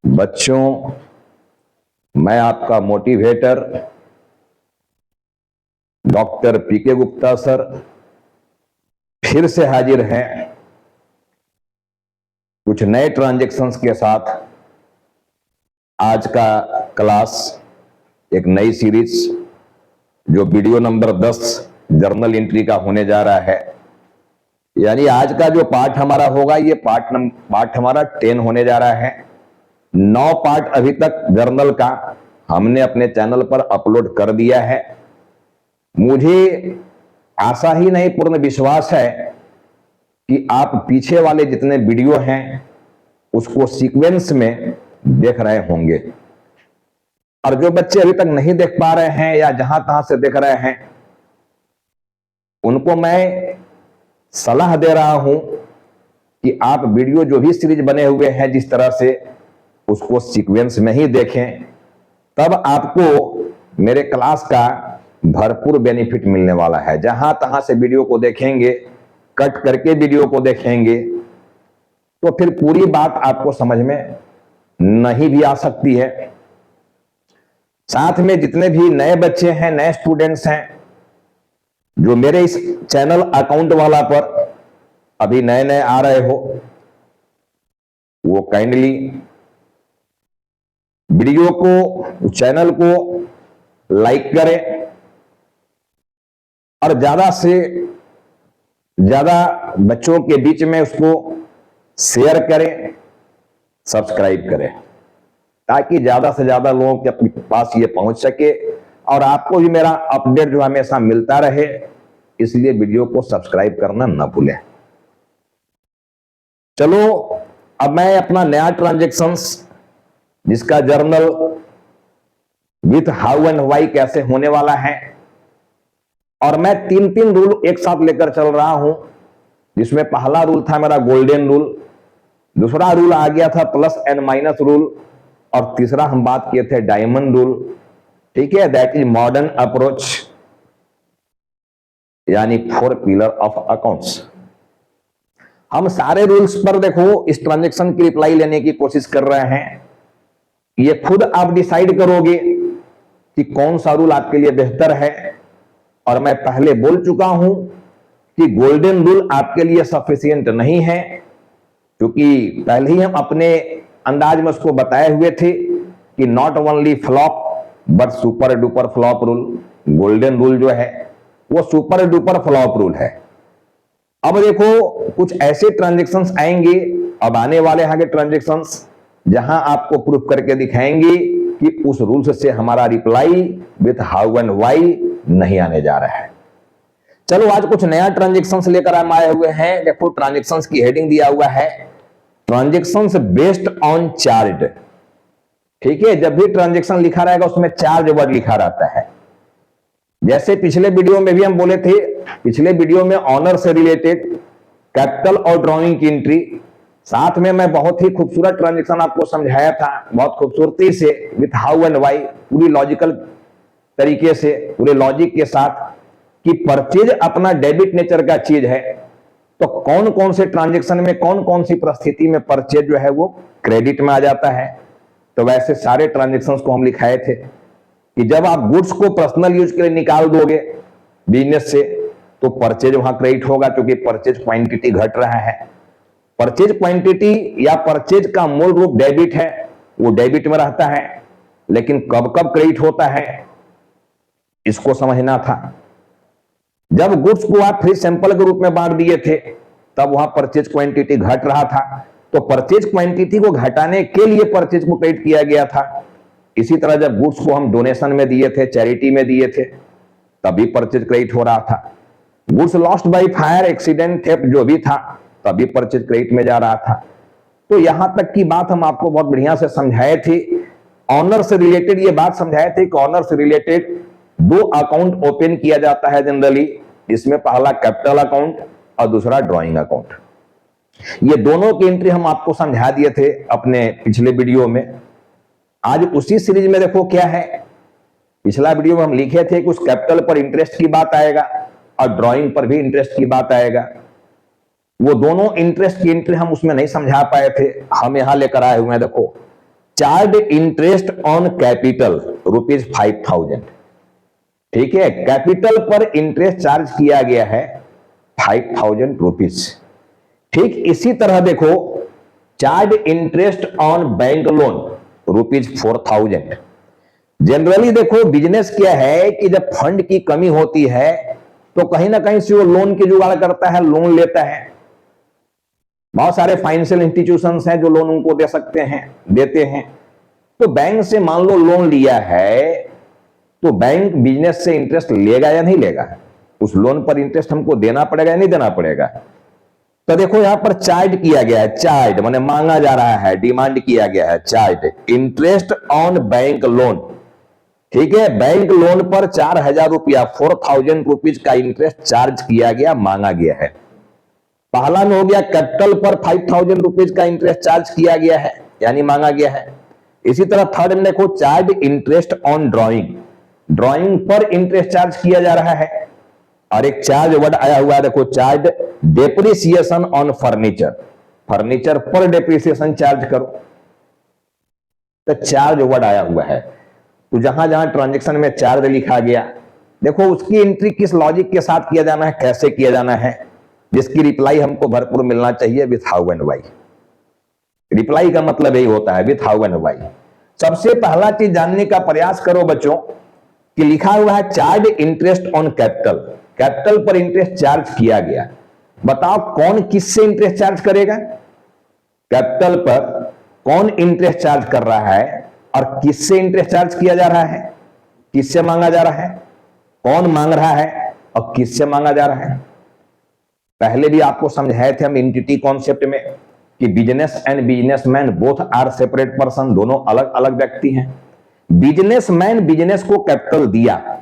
बच्चों, मैं आपका मोटिवेटर डॉक्टर पीके गुप्ता सर फिर से हाजिर हैं कुछ नए ट्रांजैक्शंस के साथ। आज का क्लास एक नई सीरीज जो वीडियो नंबर 10 जर्नल एंट्री का होने जा रहा है। यानी आज का जो पार्ट हमारा होगा ये पार्ट हमारा 10 होने जा रहा है। 9 पार्ट अभी तक जर्नल का हमने अपने चैनल पर अपलोड कर दिया है। मुझे आशा ही नहीं पूर्ण विश्वास है कि आप पीछे वाले जितने वीडियो हैं उसको सीक्वेंस में देख रहे होंगे, और जो बच्चे अभी तक नहीं देख पा रहे हैं या जहां तहां से देख रहे हैं उनको मैं सलाह दे रहा हूं कि आप वीडियो जो भी सीरीज बने हुए हैं जिस तरह से उसको सीक्वेंस में ही देखें, तब आपको मेरे क्लास का भरपूर बेनिफिट मिलने वाला है। जहां तहां से वीडियो को देखेंगे, कट करके वीडियो को देखेंगे तो फिर पूरी बात आपको समझ में नहीं भी आ सकती है। साथ में जितने भी नए बच्चे हैं, नए स्टूडेंट्स हैं जो मेरे इस चैनल अकाउंट वाला पर अभी नए नए आ रहे हो, वो काइंडली वीडियो को, चैनल को लाइक करें और ज्यादा से ज्यादा बच्चों के बीच में उसको शेयर करें, सब्सक्राइब करें, ताकि ज्यादा से ज्यादा लोगों के पास ये पहुंच सके और आपको भी मेरा अपडेट जो हमेशा मिलता रहे। इसलिए वीडियो को सब्सक्राइब करना न भूलें। चलो, अब मैं अपना नया ट्रांजैक्शंस जिसका journal with how and why कैसे होने वाला है, और मैं 3 रूल एक साथ लेकर चल रहा हूं, जिसमें पहला रूल था मेरा गोल्डन रूल, दूसरा रूल आ गया था प्लस एंड माइनस रूल, और तीसरा हम बात किए थे डायमंड रूल। ठीक है, दैट इज मॉडर्न अप्रोच, यानी 4 पिलर ऑफ अकाउंट्स। हम सारे रूल्स पर देखो इस ट्रांजैक्शन की रिप्लाई लेने की कोशिश कर रहे हैं। ये खुद आप डिसाइड करोगे कि कौन सा रूल आपके लिए बेहतर है, और मैं पहले बोल चुका हूं कि गोल्डन रूल आपके लिए सफिशिएंट नहीं है, क्योंकि पहले ही हम अपने अंदाज में उसको बताए हुए थे कि not only flop but super duper flop rule. Golden rule जो है वो सुपर डुपर फ्लॉप रूल है। अब देखो, कुछ ऐसे ट्रांजैक्शंस आएंगे, अब आने वाले हैं ट्रांजैक्शंस, जहां आपको प्रूफ करके दिखाएंगे कि उस रूल्स से हमारा reply with how and why नहीं आने जा रहा है। चलो, आज कुछ नया ट्रांजैक्शंस लेकर हम आए हुए हैं। देखो, ट्रांजैक्शंस की हेडिंग दिया हुआ है ट्रांजैक्शंस बेस्ड ऑन चार्ज। ठीक है, जब भी ट्रांजैक्शन लिखा रहेगा उसमें चार्ज वर्ड लिखा रहता है। जैसे पिछले वीडियो में भी हम बोले थे, पिछले वीडियो में ऑनर से रिलेटेड कैपिटल और ड्राइंग की एंट्री, साथ में मैं बहुत ही खूबसूरत ट्रांजैक्शन आपको समझाया था, बहुत खूबसूरती से विथ हाउ एंड व्हाई, पूरी लॉजिकल तरीके से, पूरे लॉजिक के साथ, कि परचेज अपना डेबिट नेचर का चीज है, तो कौन कौन से ट्रांजैक्शन में कौन कौन सी परिस्थिति में परचेज जो है वो क्रेडिट में आ जाता है। तो वैसे सारे ट्रांजैक्शंस को हम लिखाए थे कि जब आप गुड्स को पर्सनल यूज के लिए निकाल दोगे बिजनेस से, तो परचेज वहां क्रेडिट होगा, क्योंकि परचेज क्वांटिटी घट रहा है। परचेज क्वांटिटी या परचेज का मूल रूप डेबिट है, वो डेबिट में रहता है, लेकिन कब कब क्रेडिट होता है इसको समझना था। जब गुड्स को आप फ्री सैंपल के रूप में बांट दिए थे तब वहां परचेज क्वांटिटी घट रहा था, तो परचेज क्वांटिटी को घटाने के लिए परचेज को क्रेडिट किया गया था। इसी तरह जब गुड्स को हम डोनेशन में दिए थे, चैरिटी में दिए थे, तभी परचेज क्रेडिट हो रहा था। Goods lost by fire, accident, theft जो भी था, तभी परचेज क्रेडिट में जा रहा था। तो यहां तक की बात हम आपको बहुत बढ़िया से समझाए थे। ऑनर से रिलेटेड ये बात समझाए थे कि ऑनर से रिलेटेड 2 अकाउंट ओपन किया जाता है जनरली, इसमें पहला कैपिटल अकाउंट और दूसरा ड्राइंग अकाउंट। ये दोनों की एंट्री हम आपको समझा दिए थे अपने पिछले वीडियो में। आज उसी सीरीज में देखो क्या है। पिछला वीडियो में हम लिखे थे कि उस कैपिटल पर इंटरेस्ट की बात आएगा और ड्राइंग पर भी इंटरेस्ट की बात आएगा। वो दोनों इंटरेस्ट की एंट्री हम उसमें नहीं समझा पाए थे, हम यहां लेकर आए हुए हैं। देखो, चार्ज इंटरेस्ट ऑन कैपिटल ₹5,000। ठीक है, कैपिटल पर इंटरेस्ट चार्ज किया गया है ₹5,000। ठीक इसी तरह देखो, charge interest on bank loan ₹4,000। Generally देखो बिजनेस क्या है कि जब फंड की कमी होती है तो कहीं ना कहीं से वो लोन की जुगाड़ करता है, लोन लेता है। बहुत सारे फाइनेंशियल इंस्टीट्यूशंस हैं जो लोन उनको दे सकते हैं, देते हैं। तो बैंक से मान लो लोन लिया है, तो बैंक बिजनेस से इंटरेस्ट लेगा या नहीं लेगा? उस लोन पर इंटरेस्ट हमको देना पड़ेगा या नहीं देना पड़ेगा? तो देखो यहां पर चार्ज किया गया है, चार्ज माने मांगा जा रहा है, डिमांड किया गया है, charge interest on bank loan. ठीक है, बैंक लोन पर ₹4,000 ₹4,000 का इंटरेस्ट चार्ज किया गया, मांगा गया है। पहला में हो गया कैपिटल पर ₹5,000 का इंटरेस्ट चार्ज किया गया है, यानी मांगा गया है। इसी तरह थर्ड में देखो, charge interest on drawing, drawing पर इंटरेस्ट चार्ज किया जा रहा है। और एक चार्ज वर्ड आया हुआ है, देखो charge depreciation on furniture, furniture पर डेप्रिसिएशन चार्ज करो, तो चार्ज वर्ड आया हुआ है। तो जहां जहां ट्रांजैक्शन में चार्ज लिखा गया, देखो उसकी एंट्री किस लॉजिक के साथ किया जाना है, कैसे किया जाना है, जिसकी रिप्लाई हमको भरपूर मिलना चाहिए with how and why. Reply का मतलब यही होता है, विथ हाउ एंड व्हाई। सबसे पहला चीज जानने का प्रयास करो बच्चों कि लिखा हुआ है charge interest on capital, capital पर इंटरेस्ट चार्ज किया गया। बताओ कौन किससे इंटरेस्ट चार्ज करेगा? कैपिटल पर कौन इंटरेस्ट चार्ज कर रहा है और किससे इंटरेस्ट चार्ज किया जा रहा है, किससे मांगा जा रहा है, कौन मांग रहा है और किससे मांगा जा रहा है? पहले भी आपको समझाए थे हम एंटिटी कॉन्सेप्ट में कि business and businessman both are separate person, दोनों अलग अलग व्यक्ति हैं। बिजनेसमैन बिजनेस को कैपिटल दिया,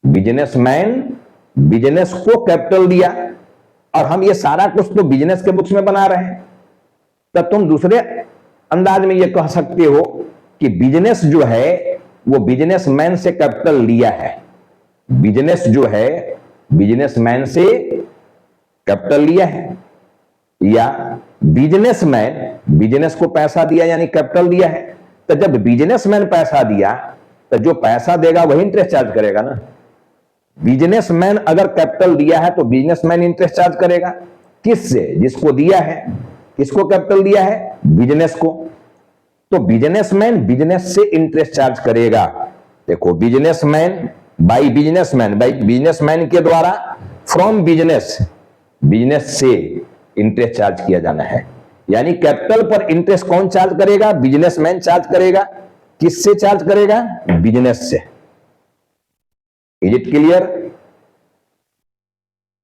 बिजनेसमैन बिजनेस को कैपिटल दिया, और हम ये सारा कुछ तो बिजनेस के बुक्स में बना रहे हैं। तब तुम दूसरे अंदाज में ये कह सकते हो कि बिजनेस जो है वो बिजनेसमैन से कैपिटल लिया है, बिजनेस जो है बिजनेसमैन से कैपिटल लिया है, या बिजनेसमैन बिजनेस को पैसा दिया यानी कैपिटल दिया है। तो जब बिजनेसमैन पैसा दिया तो जो पैसा देगा वही इंटरेस्ट चार्ज करेगा ना। बिजनेसमैन अगर कैपिटल दिया है तो बिजनेसमैन इंटरेस्ट चार्ज करेगा, किससे? जिसको दिया है। किसको कैपिटल दिया है? बिजनेस को। तो बिजनेसमैन बिजनेस से इंटरेस्ट चार्ज करेगा। देखो businessman by businessman, by businessman के द्वारा फ्रॉम बिजनेस, बिजनेस से इंटरेस्ट चार्ज किया जाना है। यानी कैपिटल पर इंटरेस्ट कौन चार्ज करेगा? बिजनेसमैन चार्ज करेगा। किससे चार्ज करेगा? बिजनेस से। Is it clear?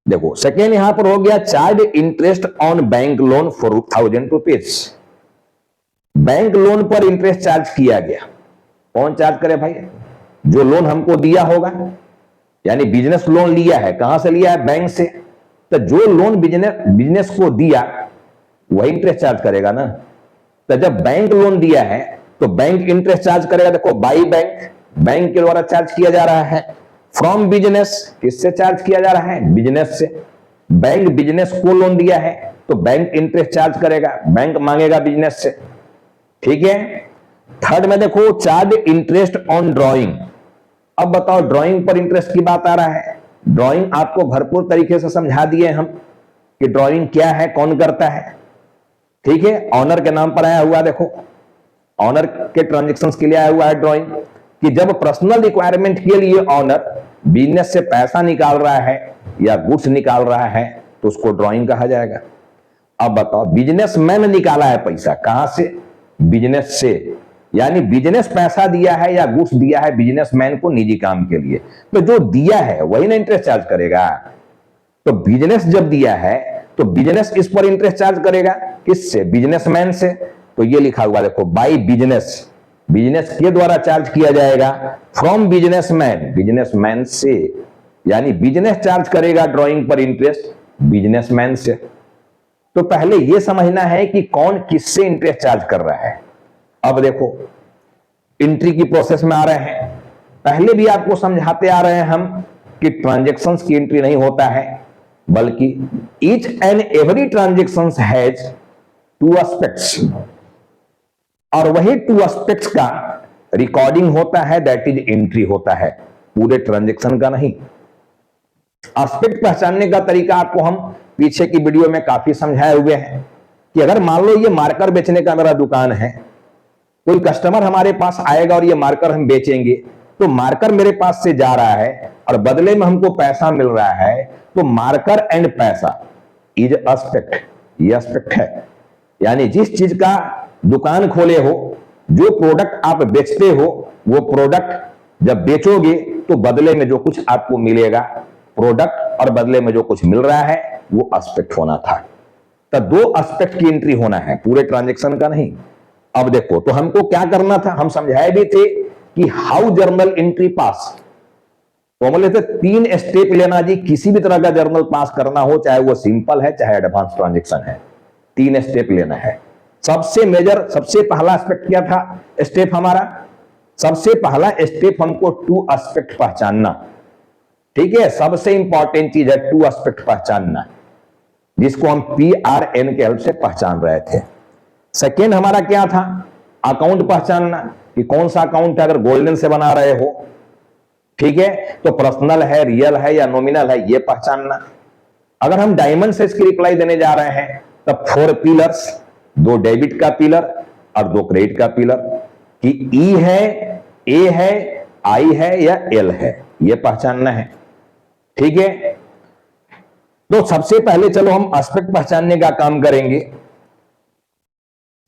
देखो सेकेंड यहां पर हो गया charge interest on bank loan ₹4,000। Bank loan पर इंटरेस्ट चार्ज किया गया। कौन चार्ज करे भाई? जो लोन हमको दिया होगा, यानी बिजनेस लोन लिया है, कहां से लिया है? बैंक से। तो जो लोन बिजनेस को दिया वही इंटरेस्ट चार्ज करेगा ना। तो जब बैंक लोन दिया है तो बैंक इंटरेस्ट चार्ज करेगा। देखो बाई बैंक, बैंक के द्वारा चार्ज किया जा रहा है। फ्रॉम बिजनेस, किससे चार्ज किया जा रहा है? बिजनेस से। बैंक बिजनेस को लोन दिया है तो बैंक इंटरेस्ट चार्ज करेगा, बैंक मांगेगा बिजनेस से। ठीक है। थर्ड में देखो चार्ज इंटरेस्ट ऑन ड्रॉइंग। अब बताओ ड्राइंग पर इंटरेस्ट की बात आ रहा है। ड्राइंग आपको भरपूर तरीके से समझा दिए हम कि ड्राइंग क्या है, कौन करता है। ठीक है, ऑनर के नाम पर आया हुआ, देखो ऑनर के ट्रांजैक्शंस के लिए आया हुआ है ड्राइंग, कि जब पर्सनल रिक्वायरमेंट के लिए ऑनर बिजनेस से पैसा निकाल रहा है या गुड्स निकाल रहा है तो उसको ड्राइंग कहा जाएगा। अब बताओ बिजनेसमैन निकाला है पैसा, कहां से? बिजनेस से। यानी बिजनेस पैसा दिया है या गुड्स दिया है बिजनेसमैन को निजी काम के लिए, तो जो दिया है वही ना इंटरेस्ट चार्ज करेगा। तो बिजनेस जब दिया है तो बिजनेस इस पर इंटरेस्ट चार्ज करेगा, किससे? बिजनेसमैन से। तो ये लिखा हुआ देखो बाई बिजनेस, बिजनेस के द्वारा चार्ज किया जाएगा। फ्रॉम बिजनेसमैन, बिजनेसमैन से। यानी बिजनेस चार्ज करेगा ड्राइंग पर इंटरेस्ट बिजनेसमैन से। तो पहले यह समझना है कि कौन किससे इंटरेस्ट चार्ज कर रहा है। अब देखो एंट्री की प्रोसेस में आ रहे हैं। पहले भी आपको समझाते आ रहे हैं हम कि ट्रांजैक्शंस की एंट्री नहीं होता है, बल्कि each and every transactions has two aspects. और वही टू एस्पेक्ट्स का रिकॉर्डिंग होता है, दैट इज एंट्री होता है, पूरे ट्रांजैक्शन का नहीं। एस्पेक्ट पहचानने का तरीका आपको हम पीछे की वीडियो में काफी समझाए हुए हैं कि अगर मान लो ये मार्कर बेचने का मेरा दुकान है, कोई कस्टमर हमारे पास आएगा और ये मार्कर हम बेचेंगे, तो मार्कर मेरे पास से जा रहा है और बदले में हमको पैसा मिल रहा है, तो मार्कर एंड पैसा इज एस्पेक्ट, ये एस्पेक्ट है। यानी जिस चीज का दुकान खोले हो, जो प्रोडक्ट आप बेचते हो, वो प्रोडक्ट जब बेचोगे तो बदले में जो कुछ आपको मिलेगा, प्रोडक्ट और बदले में जो कुछ मिल रहा है, वो एस्पेक्ट होना था। तो दो एस्पेक्ट की एंट्री होना है, पूरे ट्रांजैक्शन का नहीं। अब देखो, तो हमको क्या करना था, हम समझाए भी थे कि हाउ जर्नल एंट्री पास, तो बोले थे 3 स्टेप लेना जी, किसी भी तरह का जर्नल पास करना हो, चाहे वो सिंपल है चाहे एडवांस ट्रांजैक्शन है, 3 स्टेप लेना है। सबसे मेजर, सबसे पहला एस्पेक्ट क्या था, स्टेप हमारा, सबसे पहला स्टेप हमको टू एस्पेक्ट पहचानना, ठीक है। सबसे इंपॉर्टेंट चीज है टू एस्पेक्ट पहचानना, जिसको हम PRN के हेल्प से पहचान रहे थे। सेकेंड हमारा क्या था, अकाउंट पहचानना, कि कौन सा अकाउंट है, अगर गोल्डन से बना रहे हो, ठीक है, तो पर्सनल है, रियल है या नॉमिनल है, ये पहचानना। अगर हम डायमंड से इसकी रिप्लाई देने जा रहे हैं, तब 4 पिलर्स, 2 डेबिट का पिलर और 2 क्रेडिट का पिलर, कि E है, A है, I है या L है, ये पहचानना है, ठीक है। तो सबसे पहले चलो हम एस्पेक्ट पहचानने का काम करेंगे।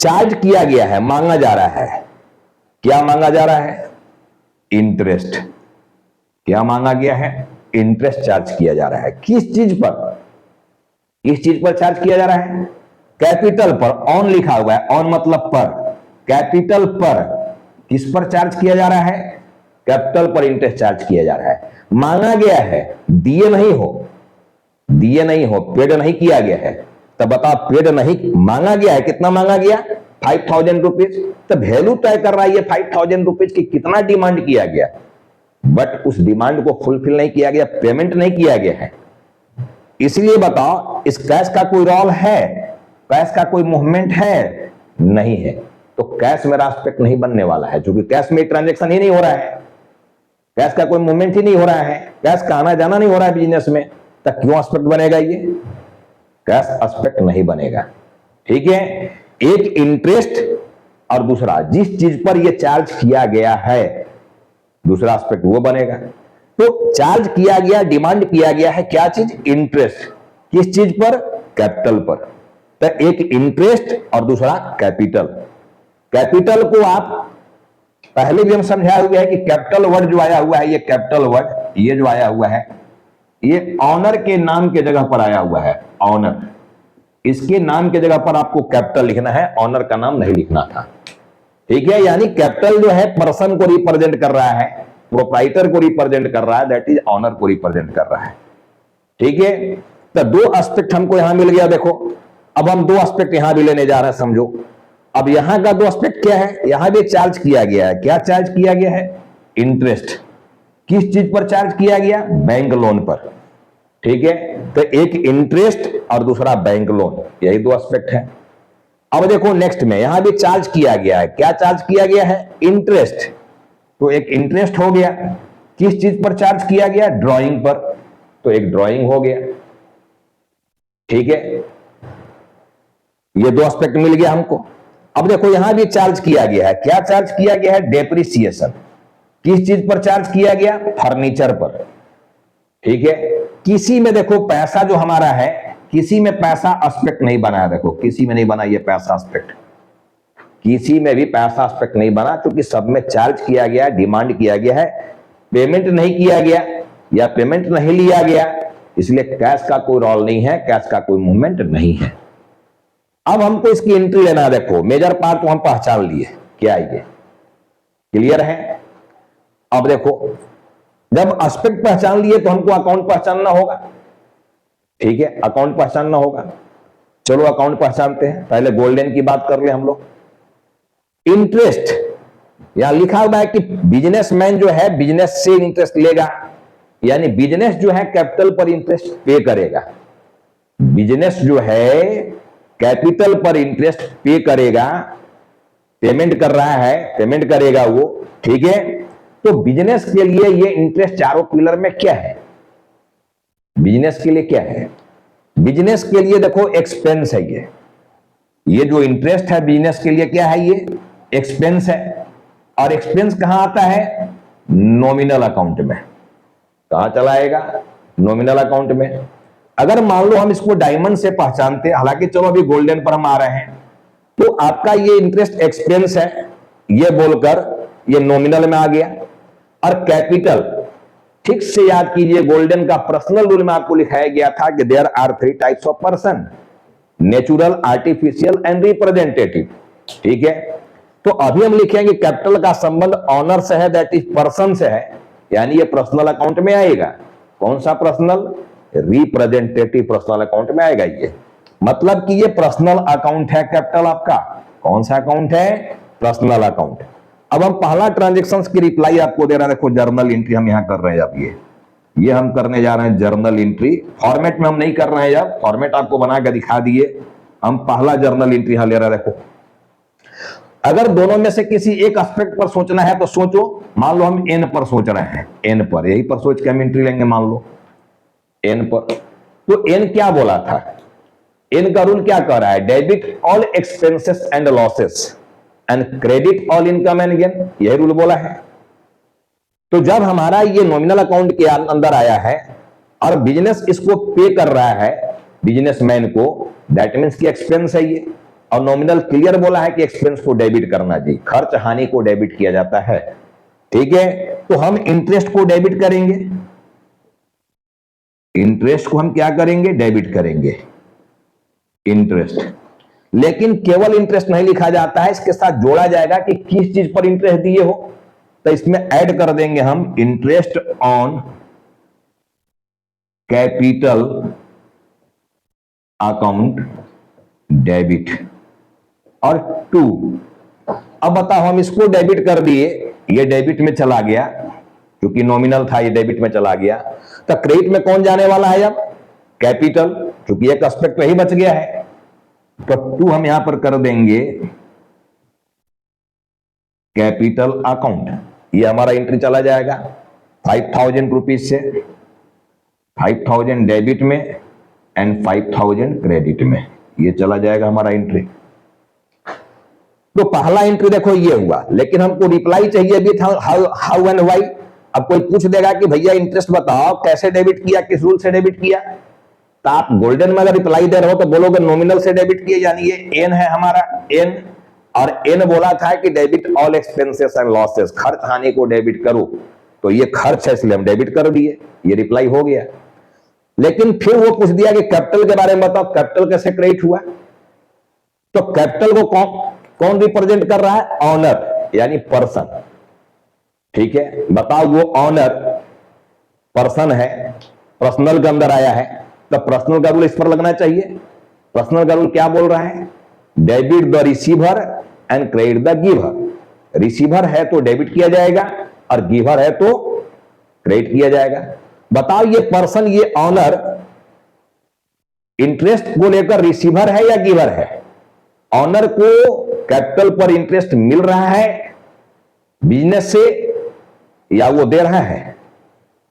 चार्ज किया गया है, मांगा जा रहा है, क्या मांगा जा रहा है, इंटरेस्ट। क्या मांगा गया है, इंटरेस्ट चार्ज किया जा रहा है। किस चीज पर, किस चीज पर चार्ज किया जा रहा है, कैपिटल पर। ऑन लिखा हुआ है, ऑन मतलब पर, कैपिटल पर। किस पर चार्ज किया जा रहा है, कैपिटल पर इंटरेस्ट चार्ज किया जा रहा है। मांगा गया है, दिए नहीं हो, दिए नहीं हो, पेड नहीं किया गया है। तब बताओ, पेड नहीं, मांगा गया है, कितना मांगा गया, 5000 रुपीज। तो वैल्यू तय कर रहा है ये 5000 रुपीज की, कितना डिमांड किया गया, बट उस डिमांड को फुलफिल नहीं किया गया, पेमेंट नहीं किया गया है। इसलिए बताओ, इस कैश का कोई रोल है, कैश का कोई मूवमेंट है, नहीं है। तो कैश मेरा एस्पेक्ट नहीं बनने वाला है, क्योंकि कैश में ट्रांजैक्शन ही नहीं हो रहा है, कैश का कोई मूवमेंट ही नहीं हो रहा है, कैश का आना जाना नहीं हो रहा है बिजनेस में, तो क्यों एस्पेक्ट बनेगा, ये कैश एस्पेक्ट नहीं बनेगा, ठीक है। एक इंटरेस्ट और दूसरा जिस चीज पर यह चार्ज किया गया है, दूसरा एस्पेक्ट वो बनेगा। तो चार्ज किया गया, डिमांड किया गया है क्या चीज, इंटरेस्ट। किस चीज पर, कैपिटल पर। तो एक इंटरेस्ट और दूसरा कैपिटल। कैपिटल को आप पहले भी हम समझाया हुआ है कि कैपिटल वर्ड जो आया हुआ है, ये कैपिटल वर्ड, ये जो आया हुआ है, ये ऑनर के नाम के जगह पर आया हुआ है, ऑनर। इसके नाम के जगह पर आपको कैपिटल लिखना है, ऑनर का नाम नहीं लिखना था, ठीक है। यानी कैपिटल जो है पर्सन को रिप्रेजेंट कर रहा है, प्रोप्राइटर को रिप्रेजेंट कर रहा है, दैट इज ऑनर को रिप्रेजेंट कर रहा है, ठीक है। तो 2 एस्पेक्ट हमको यहां मिल गया। देखो, अब हम 2 एस्पेक्ट यहां भी लेने जा रहे हैं, समझो। अब यहां का 2 एस्पेक्ट क्या है, यहां भी चार्ज किया गया है, क्या चार्ज किया गया है, इंटरेस्ट। किस चीज पर चार्ज किया गया, बैंक लोन पर, ठीक है। तो एक इंटरेस्ट और दूसरा बैंक लोन, यही 2 एस्पेक्ट है। अब देखो नेक्स्ट में, यहां भी चार्ज किया गया है, क्या चार्ज किया गया है, इंटरेस्ट। तो एक इंटरेस्ट हो गया। किस चीज पर चार्ज किया गया, ड्राइंग पर, तो एक ड्राइंग हो गया, ठीक है। ये 2 एस्पेक्ट मिल गया हमको। अब देखो यहां भी चार्ज किया गया है, क्या चार्ज किया गया है, डेप्रिसिएशन। किस चीज पर चार्ज किया गया, फर्नीचर पर, ठीक है। किसी में देखो पैसा जो हमारा है, किसी में पैसा एस्पेक्ट नहीं बना है। देखो किसी में नहीं बना ये पैसा एस्पेक्ट, किसी में भी पैसा एस्पेक्ट नहीं बना, क्योंकि सब में चार्ज किया गया, डिमांड किया गया है, पेमेंट नहीं किया गया या पेमेंट नहीं लिया गया, इसलिए कैश का कोई रोल नहीं है, कैश का कोई मूवमेंट नहीं है। अब हमको इसकी एंट्री लेना है। देखो मेजर पार्ट तो हम पहचान लिए, क्या ये क्लियर है। अब देखो, जब एस्पेक्ट पहचान लिए तो हमको अकाउंट पहचानना होगा, ठीक है, अकाउंट पहचानना होगा। चलो अकाउंट पहचानते हैं। पहले गोल्डन की बात कर ले हम लोग। इंटरेस्ट, यहां लिखा हुआ है कि बिजनेसमैन जो है बिजनेस से इंटरेस्ट लेगा, यानी बिजनेस जो है कैपिटल पर इंटरेस्ट पे करेगा। बिजनेस जो है कैपिटल पर इंटरेस्ट पे करेगा, पेमेंट कर रहा है, पेमेंट करेगा वो, ठीक है। तो बिजनेस के लिए ये इंटरेस्ट चारों पिलर में क्या है? बिजनेस के लिए क्या है? बिजनेस के लिए देखो एक्सपेंस है ये जो इंटरेस्ट है बिजनेस के लिए क्या है? ये एक्सपेंस है। और एक्सपेंस कहां आता है? नॉमिनल अकाउंट में। कहां चला आएगा? नॉमिनल अकाउंट में। अगर मान लो हम इसको डायमंड से पहचानते, हालांकि चलो अभी गोल्डन पर हम आ रहे हैं, तो आपका ये इंटरेस्ट एक्सपेंस है ये बोलकर ये नॉमिनल में आ गया। और कैपिटल ठीक से याद कीजिए, गोल्डन का पर्सनल रूल में आपको लिखाया गया था कि there are 3 types of person, natural, artificial and representative, ठीक है। तो अभी हम लिखेंगे कैपिटल का संबंध ऑनर से है, दैट इज पर्सन से है, यानी ये पर्सनल अकाउंट में आएगा। कौन सा पर्सनल? रिप्रेजेंटेटिव पर्सनल अकाउंट में आएगा ये। मतलब कि ये पर्सनल अकाउंट है कैपिटल आपका। कौन सा अकाउंट है? Personal account. अब हम पहला ट्रांजेक्शन की रिप्लाई आपको दे रहे हैं। देखो जर्नल एंट्री हम यहां कर रहे हैं। अब ये हम करने जा रहे हैं जर्नल एंट्री। फॉर्मेट में हम नहीं कर रहे हैं, जब फॉर्मेट आपको बना के दिखा दिए, हम पहला जर्नल एंट्री यहां ले रहे हैं। देखो अगर दोनों में से किसी एक एस्पेक्ट पर सोचना है तो सोचो। मान लो हम एन पर सोच रहे हैं, एन पर, यही पर सोच के हम एंट्री लेंगे। मान लो एन पर, तो एन क्या बोला था? एन का रूल क्या कह रहा है? Debit all expenses and losses and credit all income and gain, यही रूल बोला है। तो जब हमारा ये नॉमिनल अकाउंट के अंदर आया है और बिजनेस इसको पे कर रहा है बिजनेसमैन को, दैट मीन्स कि एक्सपेंस है ये। और नॉमिनल क्लियर बोला है कि एक्सपेंस को डेबिट करना चाहिए, खर्च हानि को डेबिट किया जाता है, ठीक है। तो हम इंटरेस्ट को डेबिट करेंगे, इंटरेस्ट को हम क्या करेंगे? डेबिट करेंगे इंटरेस्ट। लेकिन केवल इंटरेस्ट नहीं लिखा जाता है, इसके साथ जोड़ा जाएगा कि किस चीज पर इंटरेस्ट दिए हो। तो इसमें ऐड कर देंगे हम interest on capital account debit और 2। अब बताओ हम इसको डेबिट कर दिए, ये डेबिट में चला गया क्योंकि नॉमिनल था, ये डेबिट में चला गया। तो क्रेडिट में कौन जाने वाला है? अब कैपिटल, क्योंकि एक एस्पेक्ट वही बच गया है। तो 2 हम यहां पर कर देंगे कैपिटल अकाउंट। ये हमारा एंट्री चला जाएगा 5000 रुपीज से, 5000 डेबिट में एंड 5000 क्रेडिट में, ये चला जाएगा हमारा एंट्री। तो पहला एंट्री देखो ये हुआ, लेकिन हमको रिप्लाई चाहिए भी था हाउ एंड व्हाई। अब कोई पूछ देगा कि भैया इंटरेस्ट बताओ कैसे डेबिट किया, किस रूल से डेबिट किया, तो आप गोल्डन में अगर रिप्लाई दे रहे हो तो बोलोगे नॉमिनल से डेबिट किया, यानी ये एन है हमारा, एन। और एन बोला था कि debit all expenses and losses, खर्च हानि को डेबिट करो, तो ये खर्च है इसलिए हम डेबिट कर दिए, ये रिप्लाई हो गया। लेकिन फिर वो पूछ दिया कि कैपिटल के बारे में बताओ, कैपिटल कैसे क्रिएट हुआ। तो कैपिटल को कौन रिप्रेजेंट कर रहा है? ऑनर, यानी पर्सन, ठीक है। बताओ वो ऑनर पर्सन है, पर्सनल के अंदर आया है, तो पर्सनल का रूल इस पर लगना चाहिए। पर्सनल का रूल क्या बोल रहा है? Debit the receiver and credit the giver. Receiver है तो डेबिट किया जाएगा और गिवर है तो क्रेडिट किया जाएगा। बताओ ये पर्सन, ये ऑनर इंटरेस्ट को लेकर रिसीवर है या गिवर है? ऑनर को कैपिटल पर इंटरेस्ट मिल रहा है बिजनेस से या वो दे रहा है?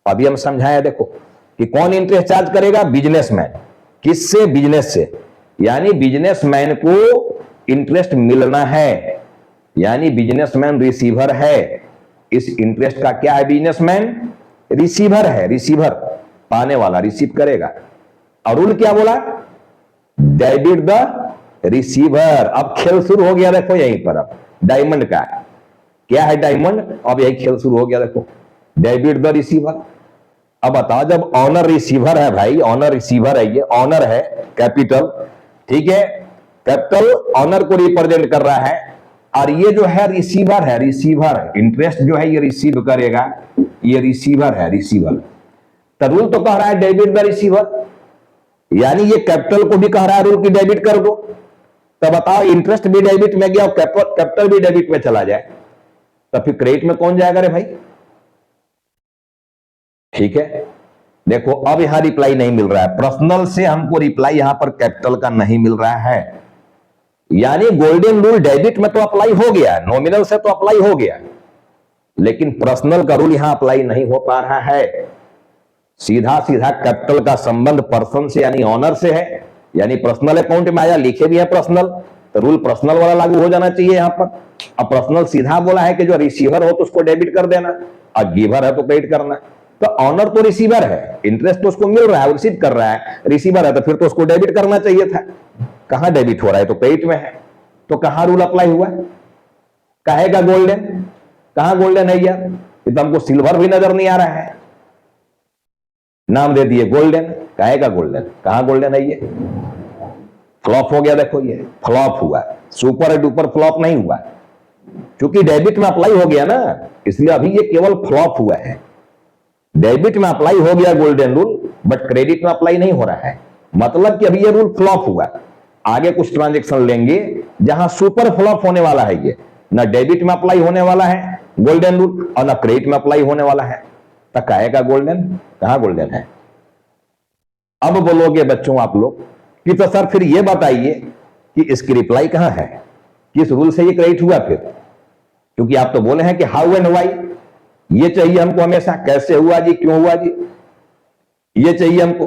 अभी हम समझाया देखो कि कौन इंटरेस्ट चार्ज करेगा? बिजनेसमैन। किससे? बिजनेस से, यानी बिजनेसमैन को इंटरेस्ट मिलना है, यानी बिजनेसमैन रिसीवर है। इस इंटरेस्ट का क्या है? बिजनेसमैन रिसीवर है, रिसीवर पाने वाला, रिसीव करेगा। और रूल क्या बोला? Debit the receiver. अब खेल शुरू हो गया देखो यहीं पर। अब डायमंड का क्या है? डायमंड। अब यही खेल शुरू हो गया देखो, डेबिट द रिसीवर। अब बताओ जब ऑनर रिसीवर है भाई, ऑनर रिसीवर है, ये ऑनर है कैपिटल, ठीक है। कैपिटल ऑनर को रिप्रेजेंट कर रहा है और ये जो है रिसीवर है, रिसीवर इंटरेस्ट जो है ये रिसीव करेगा, ये रिसीवर है, रिसीवर। तो रूल तो कह रहा है डेबिट द रिसीवर, यानी ये कैपिटल को भी कह रहा है रूल की डेबिट कर दो। तो बताओ इंटरेस्ट भी डेबिट में गया और कैपिटल भी डेबिट में चला जाए, तो फिर क्रेडिट में कौन जाएगा रे भाई? ठीक है। देखो अब यहां रिप्लाई नहीं मिल रहा है, पर्सनल से हमको रिप्लाई यहां पर कैपिटल का नहीं मिल रहा है। यानी गोल्डन रूल डेबिट में तो अप्लाई हो गया, नॉमिनल से तो अप्लाई हो गया, लेकिन पर्सनल का रूल यहां अप्लाई नहीं हो पा रहा है। सीधा सीधा कैपिटल का संबंध पर्सन से यानी ऑनर से है, यानी पर्सनल अकाउंट में आया, लिखे भी है पर्सनल, तो रूल पर्सनल वाला लागू हो जाना चाहिए यहां पर। अब पर्सनल सीधा बोला है कि जो रिसीवर हो तो उसको डेबिट कर देना, और गिवर है तो क्रेडिट करना। तो ऑनर तो रिसीवर है, इंटरेस्ट तो उसको मिल रहा है, रिसीव कर रहा है, रिसीवर है तो फिर तो उसको डेबिट करना चाहिए था। कहां डेबिट हो रहा है, तो क्रेडिट में है, तो कहां रूल अप्लाई हुआ? कहेगा गोल्डन, कहां गोल्डन है यार, ये तो हमको सिल्वर भी नजर नहीं आ रहा है, नाम दे दिए गोल्डन, कहेगा गोल्डन, कहां गोल्डन है ये? फ्लॉप हो गया, देखो ये फ्लॉप हुआ, सुपर डुपर फ्लॉप नहीं हुआ, क्योंकि डेबिट में अप्लाई हो गया ना, इसलिए अभी ये केवल फ्लॉप हुआ है। डेबिट में अप्लाई हो गया गोल्डन रूल, बट क्रेडिट में अप्लाई नहीं हो रहा है, मतलब कि अभी ये रूल फ्लॉप हुआ। आगे कुछ ट्रांजेक्शन लेंगे जहां सुपर फ्लॉप होने वाला है, ये ना डेबिट में अप्लाई होने वाला है गोल्डन रूल और ना क्रेडिट में अप्लाई होने वाला है, तो कहेगा गोल्डन, कहां गोल्डन है? अब बोलोगे बच्चों आप लोग कि तो सर फिर ये बताइए कि इसकी रिप्लाई कहां है, किस रूल से ये क्रेडिट हुआ फिर? क्योंकि आप तो बोले हैं कि हाउ एंड व्हाई, ये चाहिए हमको हमेशा, कैसे हुआ जी, क्यों हुआ जी, ये चाहिए हमको।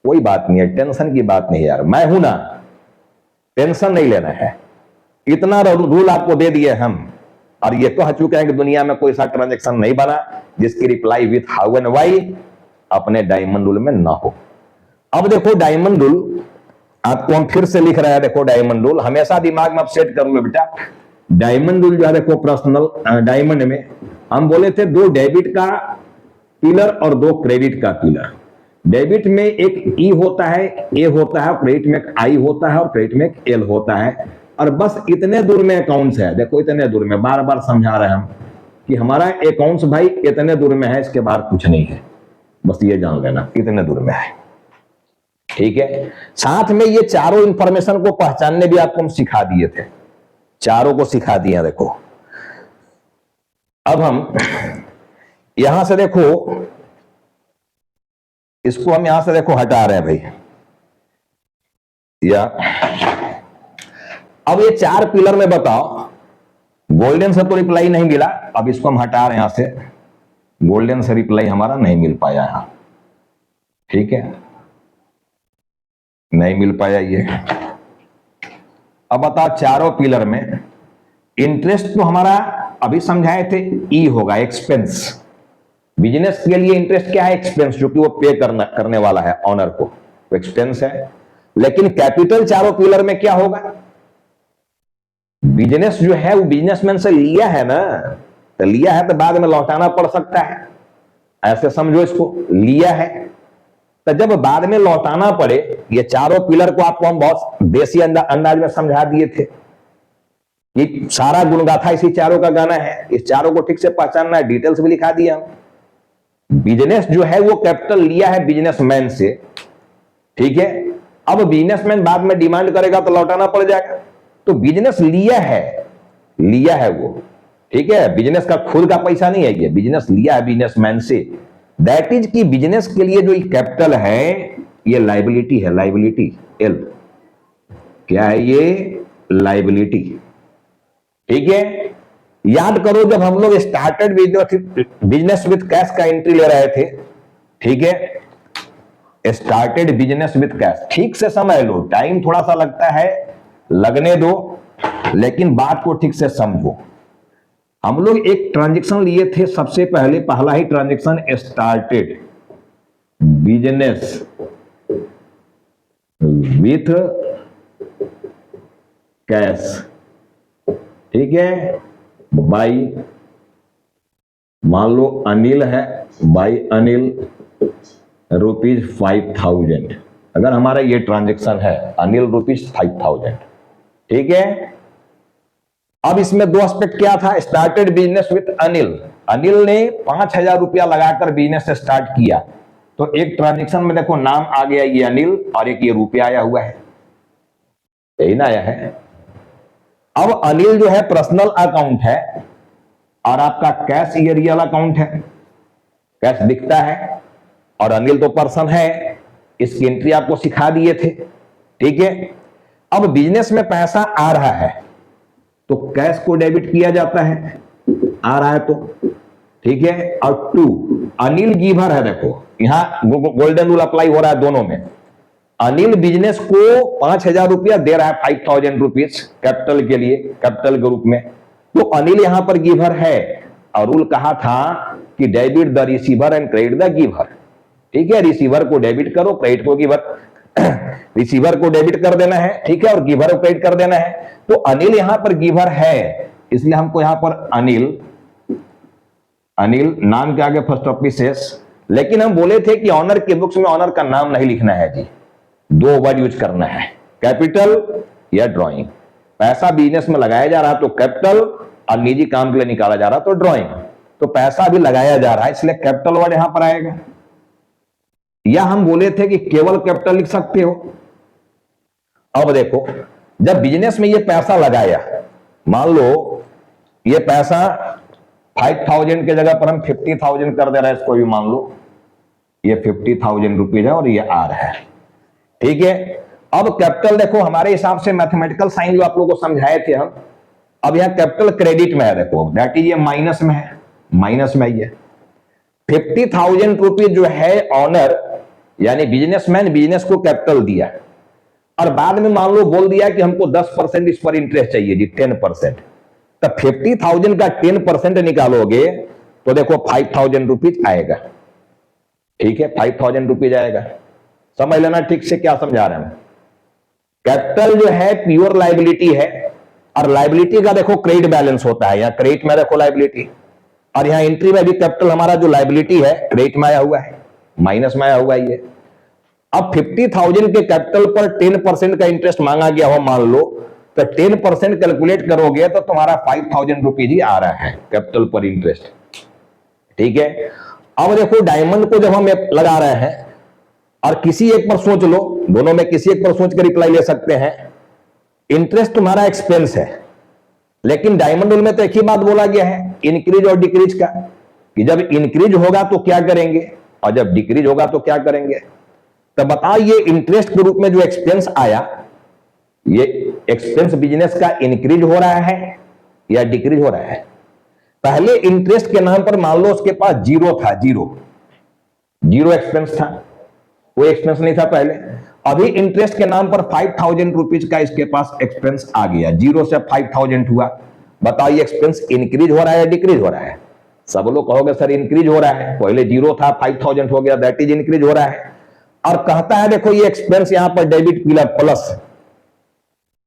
कोई बात नहीं है, टेंशन की बात नहीं यार, मैं हूं ना, टेंशन नहीं लेना है। इतना रूल आपको दे दिए हम, और ये कह चुके हैं कि दुनिया में कोई सा ट्रांजेक्शन नहीं बना जिसकी reply with how and why अपने डायमंड रूल में ना हो। अब देखो डायमंड रूल आपको हम फिर से लिख रहे हैं, देखो डायमंड रूल हमेशा दिमाग में आप सेट कर लो बेटा। डायमंड रूल जो है देखो, पर्सनल डायमंड में हम बोले थे 2 डेबिट का पिलर और 2 क्रेडिट का पिलर। डेबिट में एक ई होता है, ए होता है, क्रेडिट में एक आई होता है और क्रेडिट में एक एल होता है, और बस इतने दूर में अकाउंट्स है। देखो इतने दूर में, बार बार समझा रहे हैं हम कि हमारा अकाउंट्स भाई इतने दूर में है, इसके बाहर कुछ नहीं है, बस ये जान लेना इतने दूर में है, ठीक है। साथ में ये चारों इंफॉर्मेशन को पहचानने भी आपको हम सिखा दिए थे, चारों को सिखा दिया। देखो अब हम यहां से देखो, इसको हम यहां से देखो हटा रहे हैं भाई, या अब ये 4 पिलर में बताओ, गोल्डन से तो रिप्लाई नहीं मिला, अब इसको हम हटा रहे हैं यहां से, गोल्डन से रिप्लाई हमारा नहीं मिल पाया यहां, ठीक है, नहीं मिल पाया ये। अब बताओ चारों पिलर में इंटरेस्ट तो हमारा अभी समझाए थे ई होगा, एक्सपेंस। बिजनेस के लिए इंटरेस्ट क्या है? एक्सपेंस, जो कि वो पे करने वाला है ऑनर को, तो एक्सपेंस है। लेकिन कैपिटल चारों पिलर में क्या होगा? बिजनेस जो है वो बिजनेसमैन से लिया है ना, तो लिया है तो बाद में लौटाना पड़ सकता है, ऐसे समझो इसको, लिया है तो जब बाद में लौटाना पड़े, ये चारों पिलर को आपको हम बहुत देसी अंदाज में समझा दिए थे, ये सारा गुणगाथा इसी चारों का गाना है, इस चारों को ठीक से पहचानना है, डिटेल्स भी लिखा दिया हम। बिजनेस जो है वो कैपिटल लिया है बिजनेसमैन से, ठीक है। अब बिजनेसमैन बाद में डिमांड करेगा तो लौटाना पड़ जाएगा, तो बिजनेस लिया है वो, ठीक है, बिजनेस का खुद का पैसा नहीं है, ये बिजनेस लिया है बिजनेसमैन से। दैट इज कि बिजनेस के लिए जो कैपिटल है ये लाइबिलिटी है, लाइबिलिटी एल, क्या है ये? लाइबिलिटी, ठीक है। याद करो जब हम लोग स्टार्टेड बिजनेस विद कैश का एंट्री ले रहे थे, ठीक है, स्टार्टेड बिजनेस विद कैश, ठीक से समझ लो, टाइम थोड़ा सा लगता है, लगने दो, लेकिन बात को ठीक से समझो। हम लोग एक ट्रांजैक्शन लिए थे सबसे पहले, पहला ही transaction started business with cash, ठीक है, बाई, मान लो अनिल है, बाई अनिल ₹5000, अगर हमारा ये ट्रांजैक्शन है, अनिल ₹5000, ठीक है। अब इसमें 2 एस्पेक्ट क्या था? Started business with Anil, Anil ने 5000 रुपया लगाकर बिजनेस स्टार्ट किया, तो एक ट्रांजैक्शन में देखो नाम आ गया ये अनिल, और एक ये रुपया आया हुआ है, यही ना आया है। अब अनिल जो है पर्सनल अकाउंट है और आपका कैश ये रियल अकाउंट है, कैश दिखता है, और अनिल तो पर्सन है, इसकी एंट्री आपको सिखा दिए थे, ठीक है। अब बिजनेस में पैसा आ रहा है तो कैश को डेबिट किया जाता है, आ रहा है तो ठीक है। और टू, अनिल गिवर है, देखो यहां गोल्डन रूल अप्लाई हो रहा है दोनों में। अनिल बिजनेस को 5,000 रुपया दे रहा है, 5,000 रुपीज कैपिटल के लिए, कैपिटल के रूप में। तो अनिल यहां पर गिवर है और रूल कहा था कि debit the receiver and credit the giver, ठीक है। रिसीवर को डेबिट करो, क्रेडिट को गिवर रिसीवर को डेबिट कर देना है, ठीक है, और गिवर को क्रेडिट कर देना है। तो अनिल यहां पर गिवर है, इसलिए हमको यहां पर अनिल, अनिल नाम के आगे फर्स्ट ऑफिस, लेकिन हम बोले थे कि ऑनर के बुक्स में ऑनर का नाम नहीं लिखना है जी, दो वर्ड यूज करना है, कैपिटल या ड्राइंग। पैसा बिजनेस में लगाया जा रहा तो कैपिटल, और निजी काम के लिए निकाला जा रहा तो ड्राइंग। तो पैसा भी लगाया जा रहा है इसलिए कैपिटल वर्ड यहां पर आएगा। या हम बोले थे कि केवल कैपिटल लिख सकते हो। अब देखो, जब बिजनेस में ये पैसा लगाया, मान लो ये पैसा 5,000 के जगह पर हम 50,000 कर दे रहे हैं, इसको भी मान लो ये 50,000 रुपीज है और ये आ रहा है, ठीक है। अब कैपिटल देखो हमारे हिसाब से मैथमेटिकल साइन जो आप लोगों को समझाए थे हम, अब यहां कैपिटल क्रेडिट में है, देखो दैट इज ये माइनस में है, माइनस में ये 50,000 रुपीज जो है ऑनर यानी बिजनेसमैन बिजनेस को कैपिटल दिया और बाद में मान लो बोल दिया कि हमको 10% इस पर इंटरेस्ट चाहिए जी, 10%। तब 50,000 का 10% निकालोगे तो देखो 5,000 रुपीज आएगा, ठीक है, 5,000 रुपीज आएगा। समझ लेना ठीक से क्या समझा रहे हैं। कैपिटल जो है प्योर लाइबिलिटी है और लाइबिलिटी का देखो क्रेडिट बैलेंस होता है, यहां क्रेडिट में देखो लाइबिलिटी, और यहां एंट्री में भी कैपिटल हमारा जो लाइबिलिटी है क्रेडिट में आया हुआ है, माइनस में आया हुआ है ये। अब 50,000 के कैपिटल पर 10% का इंटरेस्ट मांगा गया हो मान लो, तो 10% कैलकुलेट करोगे तो तुम्हारा 5,000 रुपीज ही आ रहा है कैपिटल पर इंटरेस्ट, ठीक है। अब देखो डायमंड को जब हम लगा रहे हैं और किसी एक पर सोच लो, दोनों में किसी एक पर सोच कर रिप्लाई ले सकते हैं। इंटरेस्ट तुम्हारा एक्सपेंस है, लेकिन डायमंड रूल में तो एक ही बात बोला गया है इंक्रीज और डिक्रीज का, कि जब इंक्रीज होगा तो क्या करेंगे और जब डिक्रीज होगा तो क्या करेंगे। तो बताओ ये इंटरेस्ट के रूप में जो एक्सपेंस आया, ये एक्सपेंस बिजनेस का इंक्रीज हो रहा है या डिक्रीज हो रहा है। पहले इंटरेस्ट के नाम पर मान लो उसके पास जीरो था, जीरो एक्सपेंस था, कोई एक्सपेंस नहीं था पहले। अभी इंटरेस्ट के नाम पर 5,000 रुपीज का इसके पास एक्सपेंस आ गया, जीरो से 5,000 हुआ। बताइए एक्सपेंस इंक्रीज हो रहा है या डिक्रीज हो रहा है। सब लोग कहोगे सर इंक्रीज हो रहा है, पहले जीरो था 5,000 हो गया, दैट इज इंक्रीज हो रहा है। और कहता है देखो ये एक्सपेंस यहां पर डेबिट पिलर प्लस,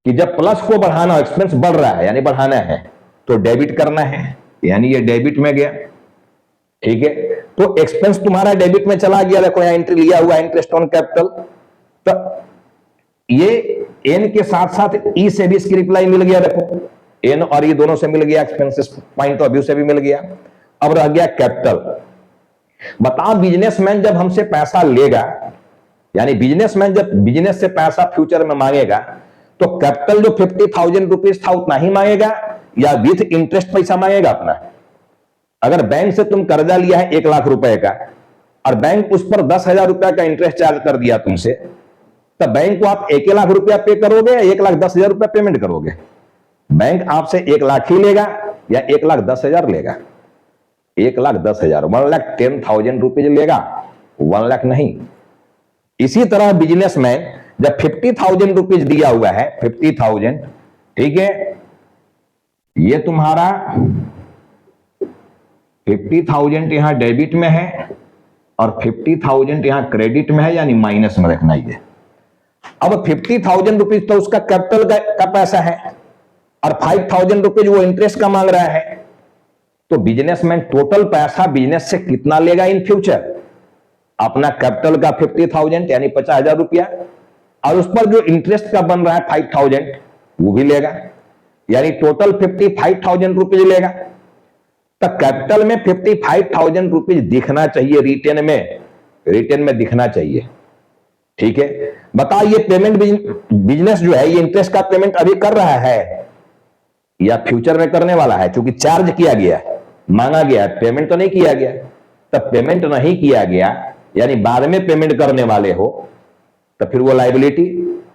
कि जब प्लस को बढ़ाना, एक्सपेंस बढ़ रहा है यानी बढ़ाना है तो डेबिट करना है, यानी ये डेबिट में गया, ठीक है। तो एक्सपेंस तुम्हारा डेबिट में चला गया, देखो यहां एंट्री लिया हुआ इंटरेस्ट ऑन कैपिटल। तो ये एन के साथ साथ ई से भी इसकी रिप्लाई मिल गया, देखो एन और ई दोनों से मिल गया, एक्सपेंसेस पॉइंट ऑफ व्यू से भी मिल गया। अब रह गया कैपिटल। बताओ बिजनेसमैन जब हमसे पैसा लेगा, यानी बिजनेसमैन जब बिजनेस से पैसा फ्यूचर में मांगेगा तो कैपिटल जो 50,000 रुपीज था उतना ही मांगेगा या विथ इंटरेस्ट पैसा मांगेगा अपना। अगर बैंक से तुम कर्जा लिया है 1 लाख रुपए का और बैंक उस पर 10,000 रुपए का इंटरेस्ट चार्ज कर दिया तुमसे, तो बैंक को आप 1 लाख रुपया पे करोगे या 1,10,000 रुपया पेमेंट करोगे। बैंक आपसे 1 लाख ही लेगा या 1,10,000 लेगा। 1,10,000, 1,10,000 रुपीज लेगा, 1 लाख नहीं। इसी तरह बिजनेसमैन जब 50,000 रुपीज दिया हुआ है, 50,000, ठीक है, ये तुम्हारा 50,000 यहां डेबिट में है और 50,000 यहां क्रेडिट में है, यानी माइनस में रखना ये। अब 50,000 रुपीज तो उसका कैपिटल का पैसा है और 5,000 रुपीज वो इंटरेस्ट का मांग रहा है। तो बिजनेसमैन टोटल पैसा बिजनेस से कितना लेगा इन फ्यूचर, अपना कैपिटल का 50,000 यानी 50,000 रुपया, और उस पर जो इंटरेस्ट का बन रहा है 5,000 वो भी लेगा, यानी टोटल 55,000 रुपीज लेगा। तो कैपिटल में 55,000 रुपीज दिखना चाहिए, रिटेन में दिखना चाहिए, ठीक है। बताओ ये पेमेंट बिजनेस जो है ये इंटरेस्ट का पेमेंट अभी कर रहा है या फ्यूचर में करने वाला है। क्योंकि चार्ज किया गया, मांगा गया, पेमेंट तो नहीं किया गया। तब पेमेंट नहीं किया गया यानी बाद में पेमेंट करने वाले हो, तो फिर वो लायबिलिटी,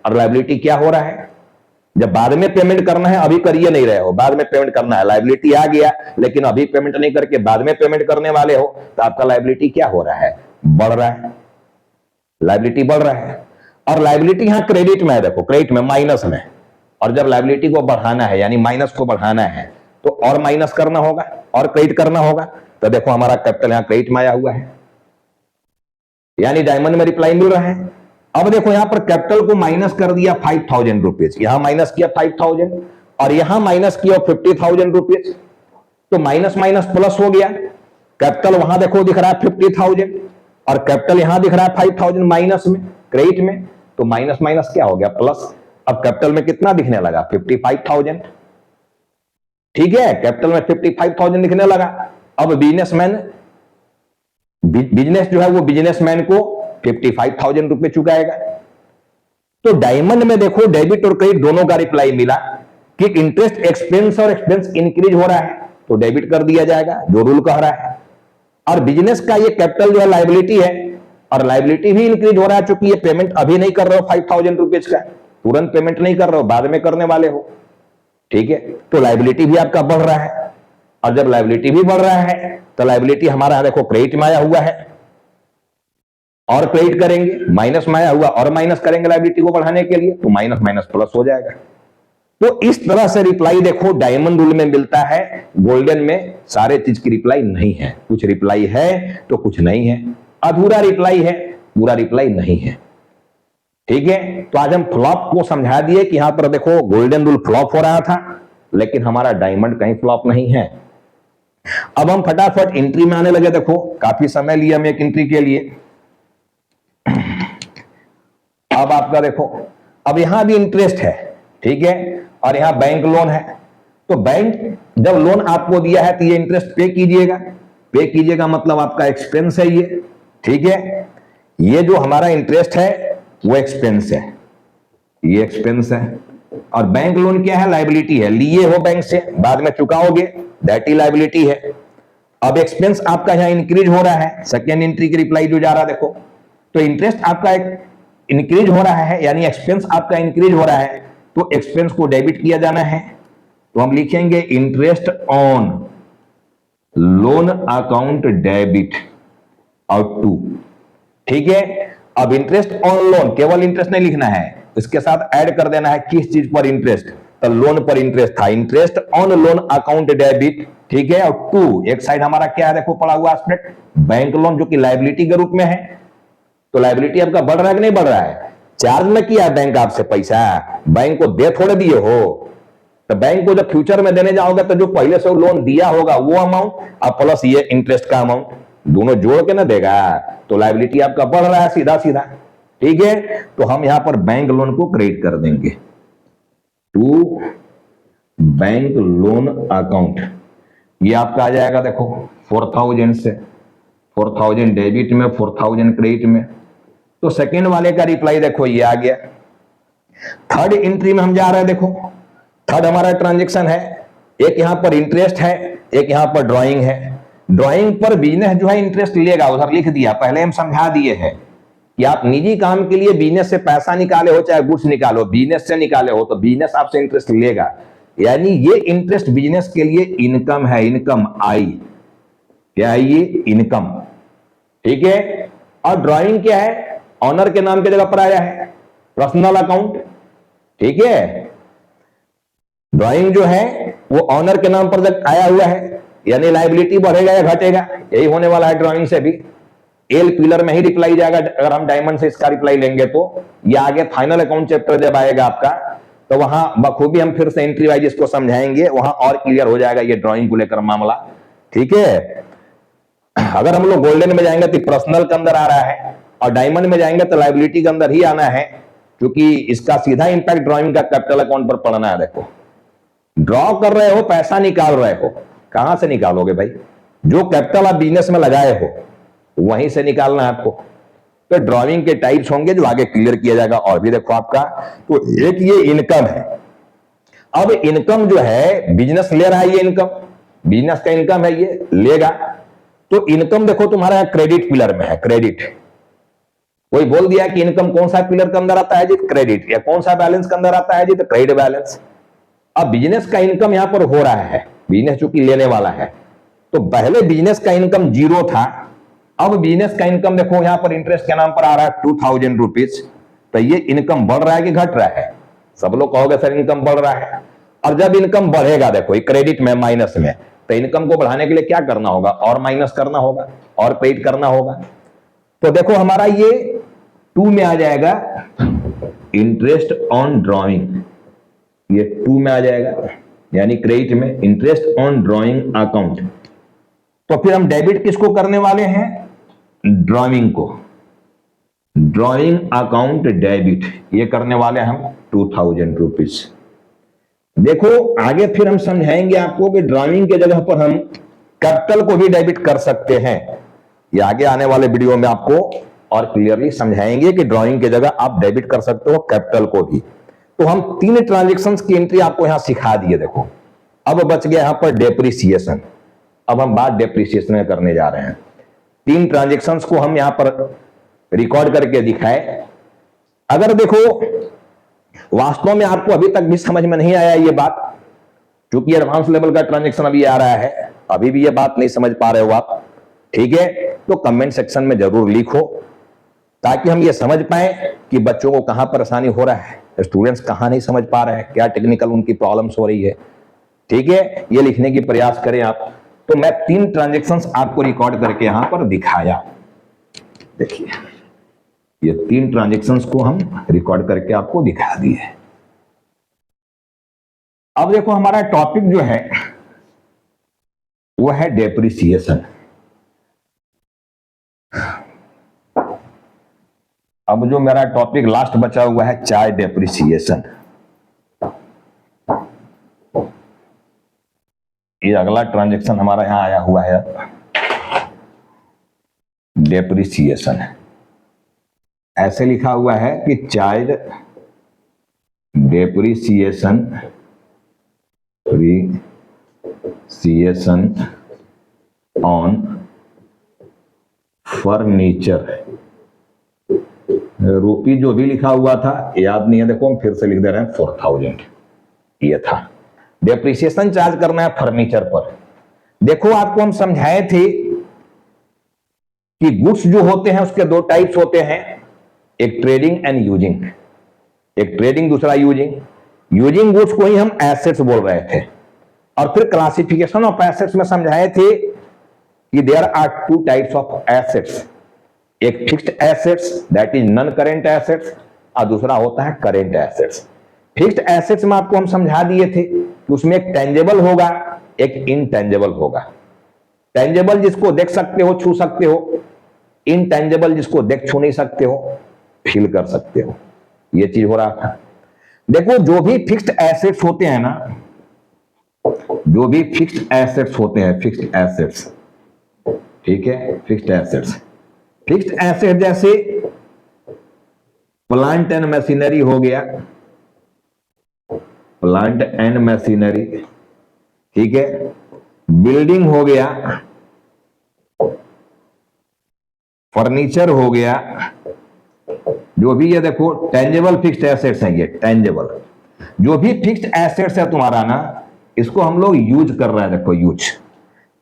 और लायबिलिटी क्या हो रहा है, जब बाद में पेमेंट करना है, अभी करिए नहीं रहे हो, बाद में पेमेंट करना है, लायबिलिटी आ गया लेकिन अभी पेमेंट नहीं करके बाद में पेमेंट करने वाले हो, तो आपका लायबिलिटी क्या हो रहा है? बढ़ रहा है, लायबिलिटी बढ़ रहा है। और लायबिलिटी यहां क्रेडिट में है, देखो क्रेडिट में, माइनस में। और जब लायबिलिटी को बढ़ाना है यानी माइनस को बढ़ाना है तो और माइनस करना होगा और क्रेडिट करना होगा। तो देखो हमारा कैपिटल यहां क्रेडिट में आया हुआ है, यानी डायमंड में रिप्लाई मिल रहा है। अब देखो यहां पर कैपिटल को माइनस कर दिया 5,000 रुपीज, यहां माइनस किया 5,000 और यहां माइनस किया 50,000 रुपीज, तो माइनस माइनस प्लस हो गया। कैपिटल वहां देखो दिख रहा है 50,000 और कैपिटल यहां दिख रहा है 5,000 माइनस में, क्रेडिट में, तो माइनस माइनस क्या हो गया? प्लस। अब कैपिटल में कितना दिखने लगा? 55,000। ठीक है, कैपिटल में 55,000 दिखने लगा। अब बिजनेसमैन, बिजनेस जो है वो बिजनेसमैन को 55,000 रुपए चुकाएगा। तो डायमंड में देखो डेबिट और क्रेडिट दोनों का रिप्लाई मिला कि इंटरेस्ट एक्सपेंस और एक्सपेंस इंक्रीज हो रहा है तो डेबिट कर दिया जाएगा, जो रूल कह रहा है। और बिजनेस का ये कैपिटल जो है लायबिलिटी है और लायबिलिटी भी इंक्रीज हो रहा है, चूंकि ये पेमेंट अभी नहीं कर रहे हो 5,000 रुपीज का, तुरंत पेमेंट नहीं कर रहे हो, बाद में करने वाले हो। ठीक है, तो लायबिलिटी भी आपका बढ़ रहा है। और जब लायबिलिटी भी बढ़ रहा है तो लायबिलिटी हमारा देखो क्रेडिट में आया हुआ है और क्रेडिट करेंगे, माइनस में आया हुआ और माइनस करेंगे लायबिलिटी को बढ़ाने के लिए, तो माइनस माइनस प्लस हो जाएगा। तो इस तरह से रिप्लाई देखो डायमंड रूल में मिलता है, गोल्डन में सारे चीज की रिप्लाई नहीं है, कुछ रिप्लाई है तो कुछ नहीं है, अधूरा रिप्लाई है, पूरा रिप्लाई नहीं है। ठीक है, तो आज हम फ्लॉप को समझा दिए कि यहां पर देखो गोल्डन रूल फ्लॉप हो रहा था लेकिन हमारा डायमंड कहीं फ्लॉप नहीं है। अब हम फटाफट एंट्री में आने लगे। देखो काफी समय लिया हम एक एंट्री के लिए। अब आपका देखो, अब यहां भी इंटरेस्ट है, ठीक है, और यहां बैंक लोन है। तो बैंक जब लोन आपको दिया है तो ये इंटरेस्ट पे कीजिएगा, पे कीजिएगा मतलब आपका एक्सपेंस है ये। ठीक है, ये जो हमारा इंटरेस्ट है वो एक्सपेंस है, ये एक्सपेंस है। और बैंक लोन क्या है? लायबिलिटी है, लिए हो बैंक से, बाद में चुकाओगे, दैट ही लायबिलिटी है। अब एक्सपेंस आपका यहां इंक्रीज हो रहा है, सेकेंड एंट्री की रिप्लाई जो जा रहा है देखो, तो इंटरेस्ट आपका एक इंक्रीज हो रहा है यानी एक्सपेंस आपका इंक्रीज हो रहा है, तो एक्सपेंस को डेबिट किया जाना है। तो हम लिखेंगे interest on loan account debit out to. ठीक है, अब इंटरेस्ट ऑन लोन, केवल इंटरेस्ट नहीं लिखना है, इसके साथ ऐड कर देना है किस चीज पर इंटरेस्ट, तो लोन पर इंटरेस्ट था, interest on loan account debit. ठीक है, और टू एक साइड हमारा क्या है देखो पड़ा हुआ एस्पेक्ट, बैंक लोन जो कि लायबिलिटी के रूप में है। तो लायबिलिटी आपका बढ़ रहा है कि नहीं बढ़ रहा है? चार्ज में किया बैंक आपसे पैसा, बैंक को दे थोड़े दिए हो। तो बैंक को जब फ्यूचर में देने जाओगे तो जो पहले से लोन दिया होगा वो अमाउंट और प्लस ये इंटरेस्ट का अमाउंट दोनों जोड़ के ना देगा, तो लायबिलिटी आपका बढ़ रहा है सीधा सीधा। ठीक है, तो हम यहां पर बैंक लोन को क्रेडिट कर देंगे टू बैंक लोन अकाउंट। ये आपका आ जाएगा देखो 4,000 से 4,000 डेबिट में, 4,000 क्रेडिट में। तो सेकेंड वाले का रिप्लाई देखो ये आ गया। थर्ड एंट्री में हम जा रहे हैं, देखो थर्ड हमारा ट्रांजेक्शन है, एक यहां पर इंटरेस्ट है, एक यहां पर ड्राइंग है। ड्राइंग पर बिजनेस जो है इंटरेस्ट लेगा, उधर लिख दिया, पहले हम समझा दिए हैं कि आप निजी काम के लिए बिजनेस से पैसा निकाले हो चाहे गुड्स निकालो, बिजनेस से निकाले हो तो बिजनेस आपसे इंटरेस्ट लेगा, यानी ये इंटरेस्ट बिजनेस के लिए इनकम है, इनकम आई, क्या है ये? इनकम। ठीक है, और ड्राइंग क्या है? ऑनर के नाम की जगह पर आया है, पर्सनल अकाउंट। ठीक है, ड्राइंग जो है वो ऑनर के नाम पर आया हुआ है, यानी लायबिलिटी बढ़ेगा या घटेगा, यही होने वाला है ड्राइंग से भी। एल पिलर में ही रिप्लाई जाएगा अगर हम डायमंड से इसका रिप्लाई लेंगे तो। ये आगे फाइनल अकाउंट चैप्टर जब आएगा आपका तो वहां बखूबी हम फिर से एंट्री वाइज इसको समझाएंगे, वहां और क्लियर हो जाएगा ये ड्राइंग को लेकर मामला। ठीक है, अगर हम लोग गोल्डन में जाएंगे तो पर्सनल के अंदर आ रहा है और डायमंड में जाएंगे तो लायबिलिटी के अंदर ही आना है, क्योंकि इसका सीधा इंपैक्ट ड्राइंग का कैपिटल अकाउंट पर पड़ना है। देखो ड्रॉ कर रहे हो, पैसा निकाल रहे हो, कहां से निकालोगे भाई? जो कैपिटल आप बिजनेस में लगाए हो वहीं से निकालना है आपको। तो ड्राइंग के टाइप्स होंगे जो आगे क्लियर किया जाएगा। और भी देखो आपका, तो एक ये इनकम है। अब इनकम जो है बिजनेस ले रहा है, ये इनकम बिजनेस का इनकम है, ये लेगा। तो इनकम देखो तुम्हारा क्रेडिट पिलर में है, क्रेडिट। कोई बोल दिया कि इनकम कौन सा पिलर के अंदर आता है जी, क्रेडिट, या कौन सा बैलेंस के अंदर आता है जी, तो क्रेडिट बैलेंस। अब बिजनेस का इनकम यहां पर हो रहा है, बिजनेस चूंकि लेने वाला है, तो पहले बिजनेस का इनकम 0 था, अब बिजनेस का इनकम देखो यहां पर इंटरेस्ट के नाम पर आ रहा है 2000 रुपीज। तो ये इनकम बढ़ रहा है कि घट रहा है? सब लोग कहोगे सर इनकम बढ़ रहा है। और जब इनकम बढ़ेगा, देखो क्रेडिट में माइनस में, तो इनकम को बढ़ाने के लिए क्या करना होगा? और माइनस करना होगा, और क्रेडिट करना होगा। तो देखो हमारा ये 2 में आ जाएगा इंटरेस्ट ऑन ड्रॉइंग, ये 2 में आ जाएगा, यानी क्रेडिट में इंटरेस्ट ऑन ड्रॉइंग अकाउंट। तो फिर हम डेबिट किसको करने वाले हैं? ड्रॉइंग को, ड्रॉइंग अकाउंट डेबिट, ये करने वाले हम 2000 रुपीज। देखो आगे फिर हम समझाएंगे आपको कि ड्रॉइंग के जगह पर हम कैपिटल को भी डेबिट कर सकते हैं। ये आगे आने वाले वीडियो में आपको और क्लियरली समझाएंगे कि ड्रॉइंग के जगह आप डेबिट कर सकते हो कैपिटल को भी। तो हम 3 ट्रांजेक्शंस की एंट्री आपको यहां सिखा दिए। देखो अब बच गया यहां पर डेप्रिसिएशन। अब हम बात डेप्रिसिएशन में करने जा रहे हैं। 3 ट्रांजेक्शंस को हम यहां पर रिकॉर्ड करके दिखाए। अगर देखो वास्तव में आपको अभी तक भी समझ में नहीं आया ये बात, क्योंकि एडवांस लेवल का ट्रांजेक्शन अभी आ रहा है, अभी भी ये बात नहीं समझ पा रहे हो आप, ठीक है, तो कमेंट सेक्शन में जरूर लिखो, ताकि हम ये समझ पाए कि बच्चों को कहां परेशानी हो रहा है, स्टूडेंट्स कहां नहीं समझ पा रहे हैं, क्या टेक्निकल उनकी प्रॉब्लम्स हो रही है। ठीक है, ये लिखने की प्रयास करें आप। तो मैं 3 ट्रांजेक्शंस आपको रिकॉर्ड करके यहां पर दिखाया। देखिए ये 3 ट्रांजेक्शंस को हम रिकॉर्ड करके आपको दिखा दिए। अब देखो हमारा टॉपिक जो है वो है डेप्रिसिएशन। अब जो मेरा टॉपिक लास्ट बचा हुआ है चार्ज डेप्रिसिएशन, ये अगला ट्रांजेक्शन हमारा यहां आया हुआ है डेप्रिसिएशन। ऐसे लिखा हुआ है कि चार्ज डेप्रिसिएशन ऑन फर्नीचर। रूपी जो भी लिखा हुआ था याद नहीं है, देखो हम फिर से लिख दे रहे हैं 4000, ये था। डेप्रिसिएशन चार्ज करना है फर्नीचर पर। देखो आपको हम समझाए थे कि गुड्स जो होते हैं उसके 2 टाइप्स होते हैं, एक ट्रेडिंग एंड यूजिंग। एक ट्रेडिंग, दूसरा यूजिंग। यूजिंग गुड्स को ही हम एसेट्स बोल रहे थे। और फिर क्लासिफिकेशन ऑफ एसेट्स में समझाए थे कि there are 2 types of assets, एक fixed assets that is non current assets, और दूसरा होता है करेंट एसेट्स। फिक्स्ड एसेट्स में आपको हम समझा दिए थे कि उसमें एक टेंजेबल होगा, एक इनटेंजेबल होगा। टेंजेबल जिसको देख सकते हो, छू सकते हो, इनटेंजेबल जिसको देख छू नहीं सकते हो, फील कर सकते हो। ये चीज हो रहा था। देखो जो भी फिक्स्ड एसेट्स होते हैं ना, जो भी फिक्स्ड एसेट्स होते हैं, फिक्स्ड एसेट्स, ठीक है, फिक्स्ड एसेट्स, फिक्स्ड एसेट जैसे प्लांट एंड मशीनरी हो गया, प्लांट एंड मशीनरी, ठीक है, बिल्डिंग हो गया, फर्नीचर हो गया, जो भी ये देखो टेंजेबल फिक्स्ड एसेट्स हैं, ये टेंजेबल जो भी फिक्स्ड एसेट्स है तुम्हारा ना, इसको हम लोग यूज कर रहे हैं। देखो यूज,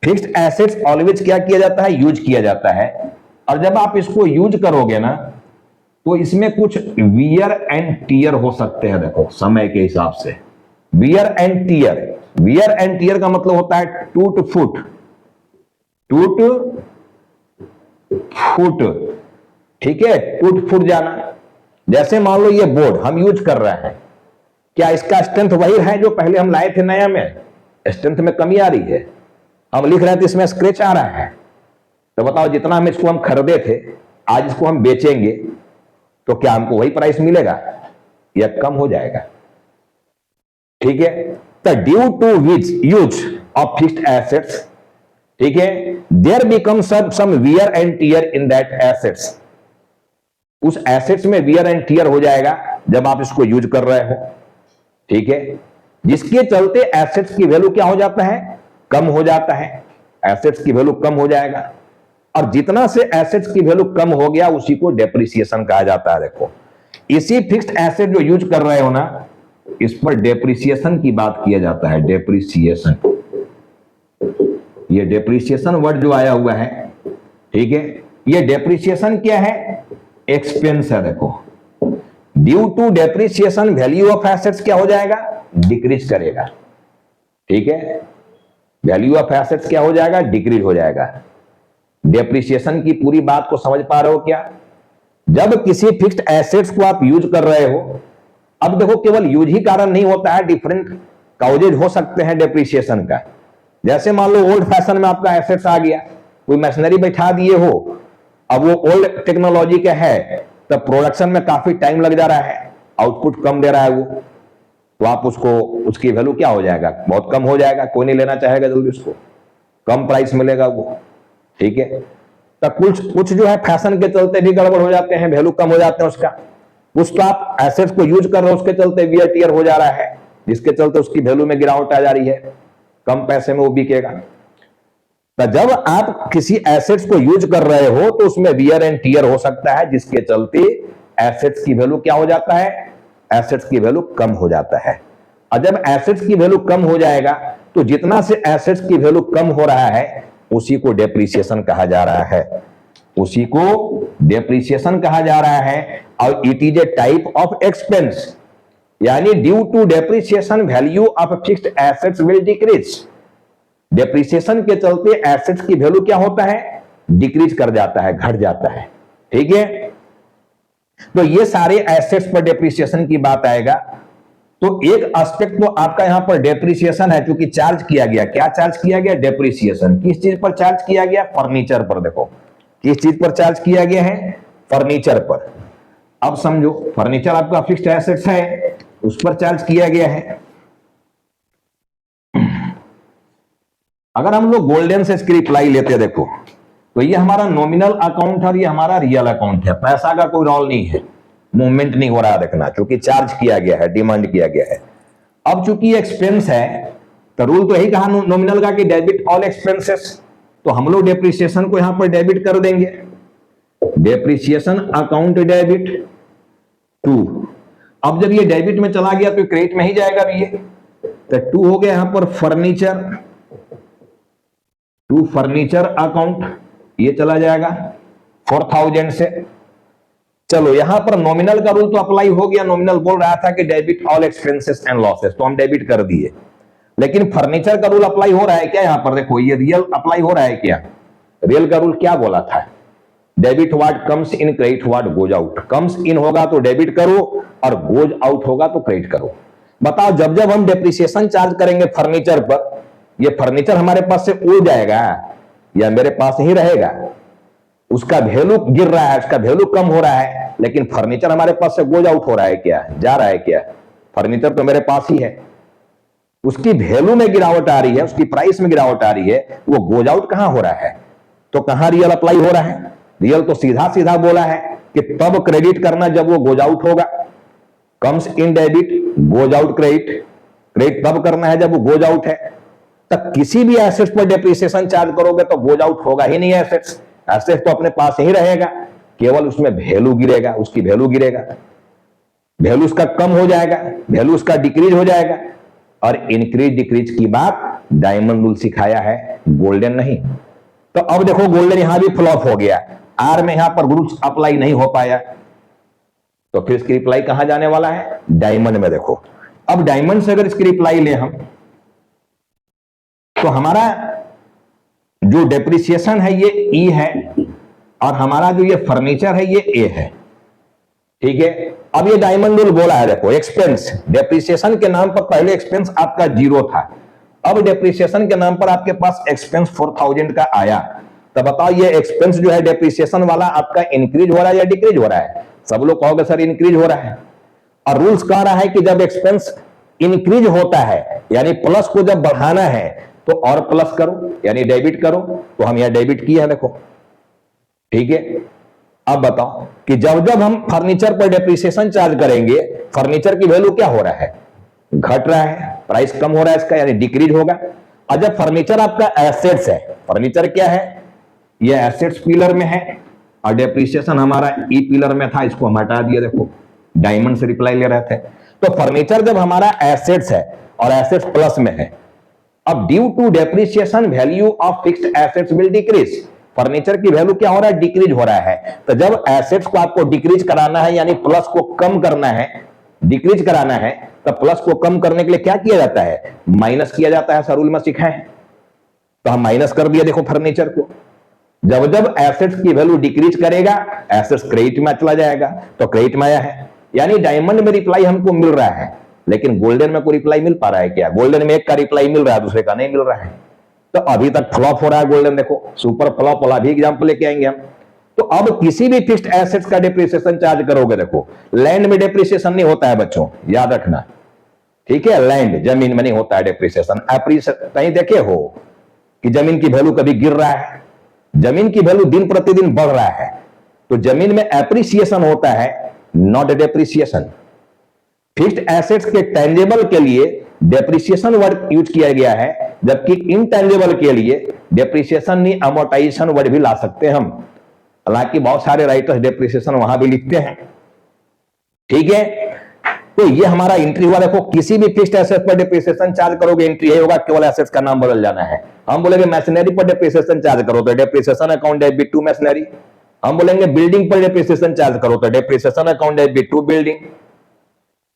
फिक्स्ड एसेट्स ऑलवेज क्या किया जाता है? यूज किया जाता है। और जब आप इसको यूज करोगे ना, तो इसमें कुछ वियर एंड टीयर हो सकते हैं। देखो समय के हिसाब से wear and tear, wear and tear का मतलब होता है टूट फुट, टूट फुट, ठीक है, टूट फुट जाना। जैसे मान लो ये बोर्ड हम यूज कर रहे हैं, क्या इसका स्ट्रेंथ वही है जो पहले हम लाए थे नया में? स्ट्रेंथ में कमी आ रही है। हम लिख रहे थे इसमें स्क्रैच आ रहा है, तो बताओ जितना हम इसको हम खरीदे थे, आज इसको हम बेचेंगे तो क्या हमको वही प्राइस मिलेगा या कम हो जाएगा? ठीक है, तो due to which use of fixed assets, ठीक है, there become some wear and tear in that assets. उस एसेट्स में वियर एंड टीयर हो जाएगा जब आप इसको यूज कर रहे हो, ठीक है, जिसके चलते एसेट्स की वैल्यू क्या हो जाता है? कम हो जाता है। एसेट्स की वैल्यू कम हो जाएगा। और जितना से एसेट्स की वैल्यू कम हो गया उसी को डेप्रिसिएशन कहा जाता है। देखो इसी फिक्स्ड एसेट जो यूज कर रहे हो ना, इस पर डेप्रिसिएशन की बात किया जाता है। डेप्रिसिएशन, ये डेप्रिसिएशन वर्ड जो आया हुआ है, ठीक है, ये डेप्रिसिएशन क्या है? एक्सपेंस है। देखो due to depreciation value of assets क्या हो जाएगा? डिक्रीज करेगा। ठीक है, वैल्यू ऑफ एसेट्स क्या हो जाएगा? डिक्रीज हो जाएगा। डेप्रिसिएशन की पूरी बात को समझ पा रहे हो क्या? जब किसी फिक्स्ड एसेट्स को आप यूज कर रहे हो, अब देखो केवल यूज ही कारण नहीं होता है, डिफरेंट काउजेज हो सकते हैं डेप्रिसिएशन का। जैसे मान लो ओल्ड फैशन में आपका एसेट्स आ गया, कोई मशीनरी बैठा दिए हो, अब वो ओल्ड टेक्नोलॉजी का है, तब प्रोडक्शन में काफी टाइम लग जा रहा है, आउटपुट कम दे रहा है वो, तो आप उसको, उसकी वैल्यू क्या हो जाएगा? बहुत कम हो जाएगा, कोई नहीं लेना चाहेगा जल्दी उसको, कम प्राइस मिलेगा वो। ठीक है, तो कुछ जो है फैशन के चलते भी गड़बड़ हो जाते हैं, वैल्यू कम हो जाते हैं उसका। कुछ तो आप एसेट्स को यूज कर रहे हो, उसके चलते वियर टियर हो जा रहा है, जिसके चलते उसकी वैल्यू में गिरावट आ जा रही है, कम पैसे में वो बिकेगा। तो जब आप किसी एसेट्स को यूज कर रहे हो तो उसमें वियर एंड टियर हो सकता है, जिसके चलते एसेट्स की वैल्यू क्या हो जाता है? एसेट्स की वैल्यू कम हो जाता है। और जब एसेट्स की वैल्यू कम हो जाएगा तो जितना से एसेट्स की वैल्यू कम हो रहा है उसी को डेप्रिसिएशन कहा जा रहा है, उसी को डेप्रिसिएशन कहा जा रहा है। और it is a type of expense, यानी due to depreciation value of fixed assets will decrease. Depreciation के चलते एसेट्स की वैल्यू क्या होता है? डिक्रीज कर जाता है, घट जाता है। ठीक है, तो ये सारे एसेट्स पर डेप्रिसिएशन की बात आएगा। तो एक एस्पेक्ट तो आपका यहां पर डेप्रिसिएशन है, क्योंकि चार्ज किया गया, क्या चार्ज किया गया? डेप्रिसिएशन। किस चीज पर चार्ज किया गया? फर्नीचर पर। देखो किस चीज पर चार्ज किया गया है? फर्नीचर पर। अब समझो, फर्नीचर आपका फिक्स्ड एसेट्स है, उस पर चार्ज किया गया है। अगर हम लोग गोल्डन से इसकी रिप्लाई लेते हैं, देखो तो ये हमारा नॉमिनल अकाउंट है और ये हमारा रियल अकाउंट है, पैसा का कोई रोल नहीं है, मूवमेंट नहीं हो रहा है, देखना, क्योंकि चार्ज किया गया है, डिमांड किया गया है। अब चूंकि एक्सपेंस है तो रूल तो यही कहा नॉमिनल का कि डेबिट ऑल एक्सपेंसेस, तो हम लोग डेप्रिसिएशन को यहां पर डेबिट कर देंगे। Depreciation account debit to. अब जब ये डेबिट में चला गया तो क्रेडिट में ही जाएगा भी, ये तो टू हो गया यहां पर फर्नीचर, टू फर्नीचर अकाउंट, ये चला जाएगा 4000 से। चलो यहां पर नॉमिनल का रूल तो अप्लाई हो गया, नॉमिनल बोल रहा था कि debit all expenses and losses, तो हम डेबिट कर दिए। लेकिन फर्नीचर का रूल अप्लाई हो रहा है क्या? यहां पर देखो ये रियल अप्लाई हो रहा है क्या? रियल का रूल क्या बोला था? Debit what comes in, credit what goes out. Comes in होगा तो डेबिट करो और गोज आउट होगा तो क्रेडिट करो। बताओ, जब जब हम डेप्रिसिएशन चार्ज करेंगे फर्नीचर पर, ये फर्नीचर हमारे पास से उड़ जाएगा या मेरे पास ही रहेगा? उसका वैल्यू गिर रहा है, उसका वैल्यू कम हो रहा है, लेकिन फर्नीचर हमारे पास से गोज आउट हो रहा है क्या? जा रहा है क्या? फर्नीचर तो मेरे पास ही है, उसकी वैल्यू में गिरावट आ रही है, उसकी प्राइस में गिरावट आ रही है, वो गोज आउट कहां हो रहा है? तो कहां रियल अप्लाई हो रहा है? रियल तो सीधा सीधा बोला है कि तब क्रेडिट करना जब वो गोज आउट होगा। Comes in debit, goes out credit, credit तब करना है जब वो गोज आउट है। तब किसी भी एसेट्स पर डेप्रिसिएशन चार्ज करोगे तो गोज आउट होगा ही नहीं, एसेट्स, एसेट्स तो अपने पास ही रहेगा, केवल उसमें वैल्यू गिरेगा, उसकी वैल्यू गिरेगा, वैल्यू उसका कम हो जाएगा, वैल्यू उसका डिक्रीज हो जाएगा। और इंक्रीज डिक्रीज की बात डायमंड रूल सिखाया है, गोल्डन नहीं। तो अब देखो गोल्डन यहां भी फ्लॉप हो गया, आर में यहां पर रूल्स अप्लाई नहीं हो पाया, तो फिर इसकी रिप्लाई कहां जाने वाला है? डायमंड में। देखो अब डायमंड से अगर इसकी रिप्लाई ले हम, तो हमारा जो डेप्रिसिएशन है ये ई है और हमारा जो ये फर्नीचर है ये ए है। ठीक है, अब ये डायमंड रूल बोला है, देखो एक्सपेंस, डेप्रिसिएशन के नाम पर पहले एक्सपेंस आपका 0 था, अब डेप्रिसिएशन के नाम पर आपके पास एक्सपेंस 4000 का आया। तो बताओ ये एक्सपेंस जो है डेप्रिसिएशन वाला आपका इंक्रीज हो रहा है या डिक्रीज हो रहा है? सब लोग कहोगे सर इंक्रीज हो रहा है। और रूल्स कह रहा है कि जब एक्सपेंस इंक्रीज होता है, यानी प्लस को जब बढ़ाना है तो और प्लस करो, यानी डेबिट करो, तो हम यहां डेबिट किए हैं, देखो। ठीक है, अब बताओ कि जब जब हम फर्नीचर पर डेप्रिसिएशन चार्ज करेंगे, फर्नीचर की वैल्यू क्या हो रहा है? घट रहा है, प्राइस कम हो रहा है इसका, यानी डिक्रीज होगा। और जब फर्नीचर आपका एसेट्स है, फर्नीचर क्या है? ये एसेट्स पिलर में है और डेप्रिसिएशन हमारा ई पिलर में था, इसको हम हटा दिया। देखो डायमंड से रिप्लाई ले रहे थे। तो फर्नीचर जब हमारा एसेट्स है और एसेट्स प्लस में है, अब due to depreciation value of fixed assets will decrease, furniture की वैल्यू क्या हो रहा है, डिक्रीज हो रहा है। तो जब एसेट्स को आपको डिक्रीज कराना है, यानी प्लस को कम करना है, डिक्रीज कराना है, तो प्लस को कम करने के लिए क्या किया जाता है, माइनस किया जाता है। रूल में सीखा है। तो हम माइनस कर दिया देखो फर्नीचर को। जब जब एसेट्स की वैल्यू डिक्रीज करेगा, एसेट्स क्रेडिट में चला जाएगा, तो क्रेडिट में आया है। यानी डायमंड में रिप्लाई हमको मिल रहा है, लेकिन गोल्डन में कोई रिप्लाई मिल पा रहा है क्या? गोल्डन में एक का रिप्लाई मिल रहा है, दूसरे का नहीं मिल रहा है। तो अभी तक फ्लॉप हो रहा है गोल्डन। देखो सुपर फ्लॉप वाला भी एग्जांपल लेके आएंगे हम। तो अब किसी भी फिक्स्ड एसेट्स का डिप्रिसिएशन चार्ज करोगे, देखो लैंड में डिप्रिसिएशन नहीं होता है बच्चों, याद रखना, ठीक है। लैंड जमीन में नहीं होता है डिप्रिसिएशन। कहीं देखे हो कि जमीन की वैल्यू कभी गिर रहा है? जमीन की वैल्यू दिन प्रतिदिन बढ़ रहा है। तो जमीन में एप्रिसिएशन होता है, नॉट डेप्रिसिएशन। फिक्स्ड एसेट्स के टेंजेबल के लिए डेप्रिसिएशन वर्ड यूज किया गया है, जबकि इनटेंजेबल के लिए डेप्रिसिएशन नहीं, अमोर्टाइजेशन वर्ड भी ला सकते हैं हम। हालांकि बहुत सारे राइटर्स डेप्रिसिएशन वहां भी लिखते हैं, ठीक है। तो ये हमारा एंट्री हुआ। देखो किसी भी फिक्स्ड एसेट पर डिप्रिसिएशन चार्ज करोगे, एंट्री है होगा, केवल एसेट्स का नाम बदल जाना है। हम बोलेंगे मशीनरी पर डिप्रिसिएशन चार्ज करो तो depreciation account debit to machinery. हम बोलेंगे बिल्डिंग पर डिप्रिसिएशन चार्ज करो तो depreciation account debit to building,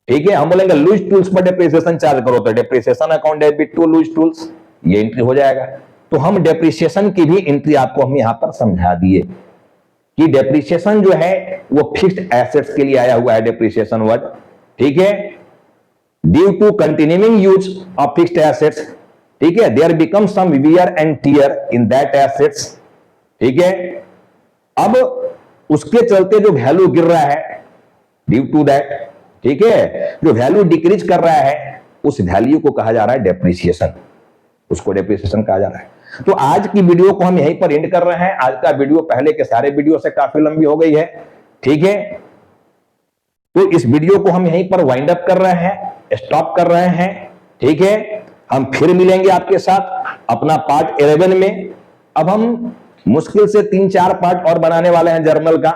ठीक है। हम बोलेंगे लूज टूल्स पर डिप्रिसिएशन चार्ज करो तो depreciation account debit to loose tools, ये एंट्री हो जाएगा। तो हम डिप्रिसिएशन की भी एंट्री आपको हम यहां पर समझा दिए कि डिप्रिसिएशन जो है वो फिक्स्ड एसेट्स के लिए आया हुआ है डिप्रिसिएशन वर्ड, ठीक है। Due to continuing use of fixed assets, ठीक है, there become some wear and tear in that assets, ठीक है। अब उसके चलते जो वैल्यू गिर रहा है, ड्यू टू दैट, ठीक है, जो वैल्यू डिक्रीज कर रहा है, उस वैल्यू को कहा जा रहा है डेप्रिसिएशन, उसको डेप्रिसिएशन कहा जा रहा है। तो आज की वीडियो को हम यहीं पर एंड कर रहे हैं। आज का वीडियो पहले के सारे वीडियो से काफी लंबी हो गई है, ठीक है। तो इस वीडियो को हम यहीं पर वाइंड अप कर रहे हैं, स्टॉप कर रहे हैं, ठीक है। हम फिर मिलेंगे आपके साथ अपना पार्ट 11 में। अब हम मुश्किल से 3-4 पार्ट और बनाने वाले हैं जर्नल का,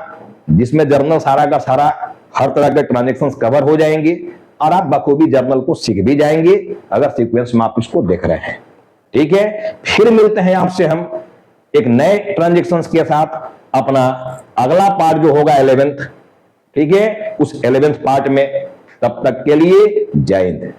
जिसमें जर्नल सारा का सारा हर तरह के ट्रांजेक्शन्स कवर हो जाएंगे और आप बखूबी जर्नल को सीख भी जाएंगे अगर सीक्वेंस में आप इसको देख रहे हैं, ठीक है। फिर मिलते हैं आपसे हम एक नए ट्रांजेक्शन्स के साथ, अपना अगला पार्ट जो होगा 11th, ठीक है, उस 11th पार्ट में। तब तक के लिए जय हिंद।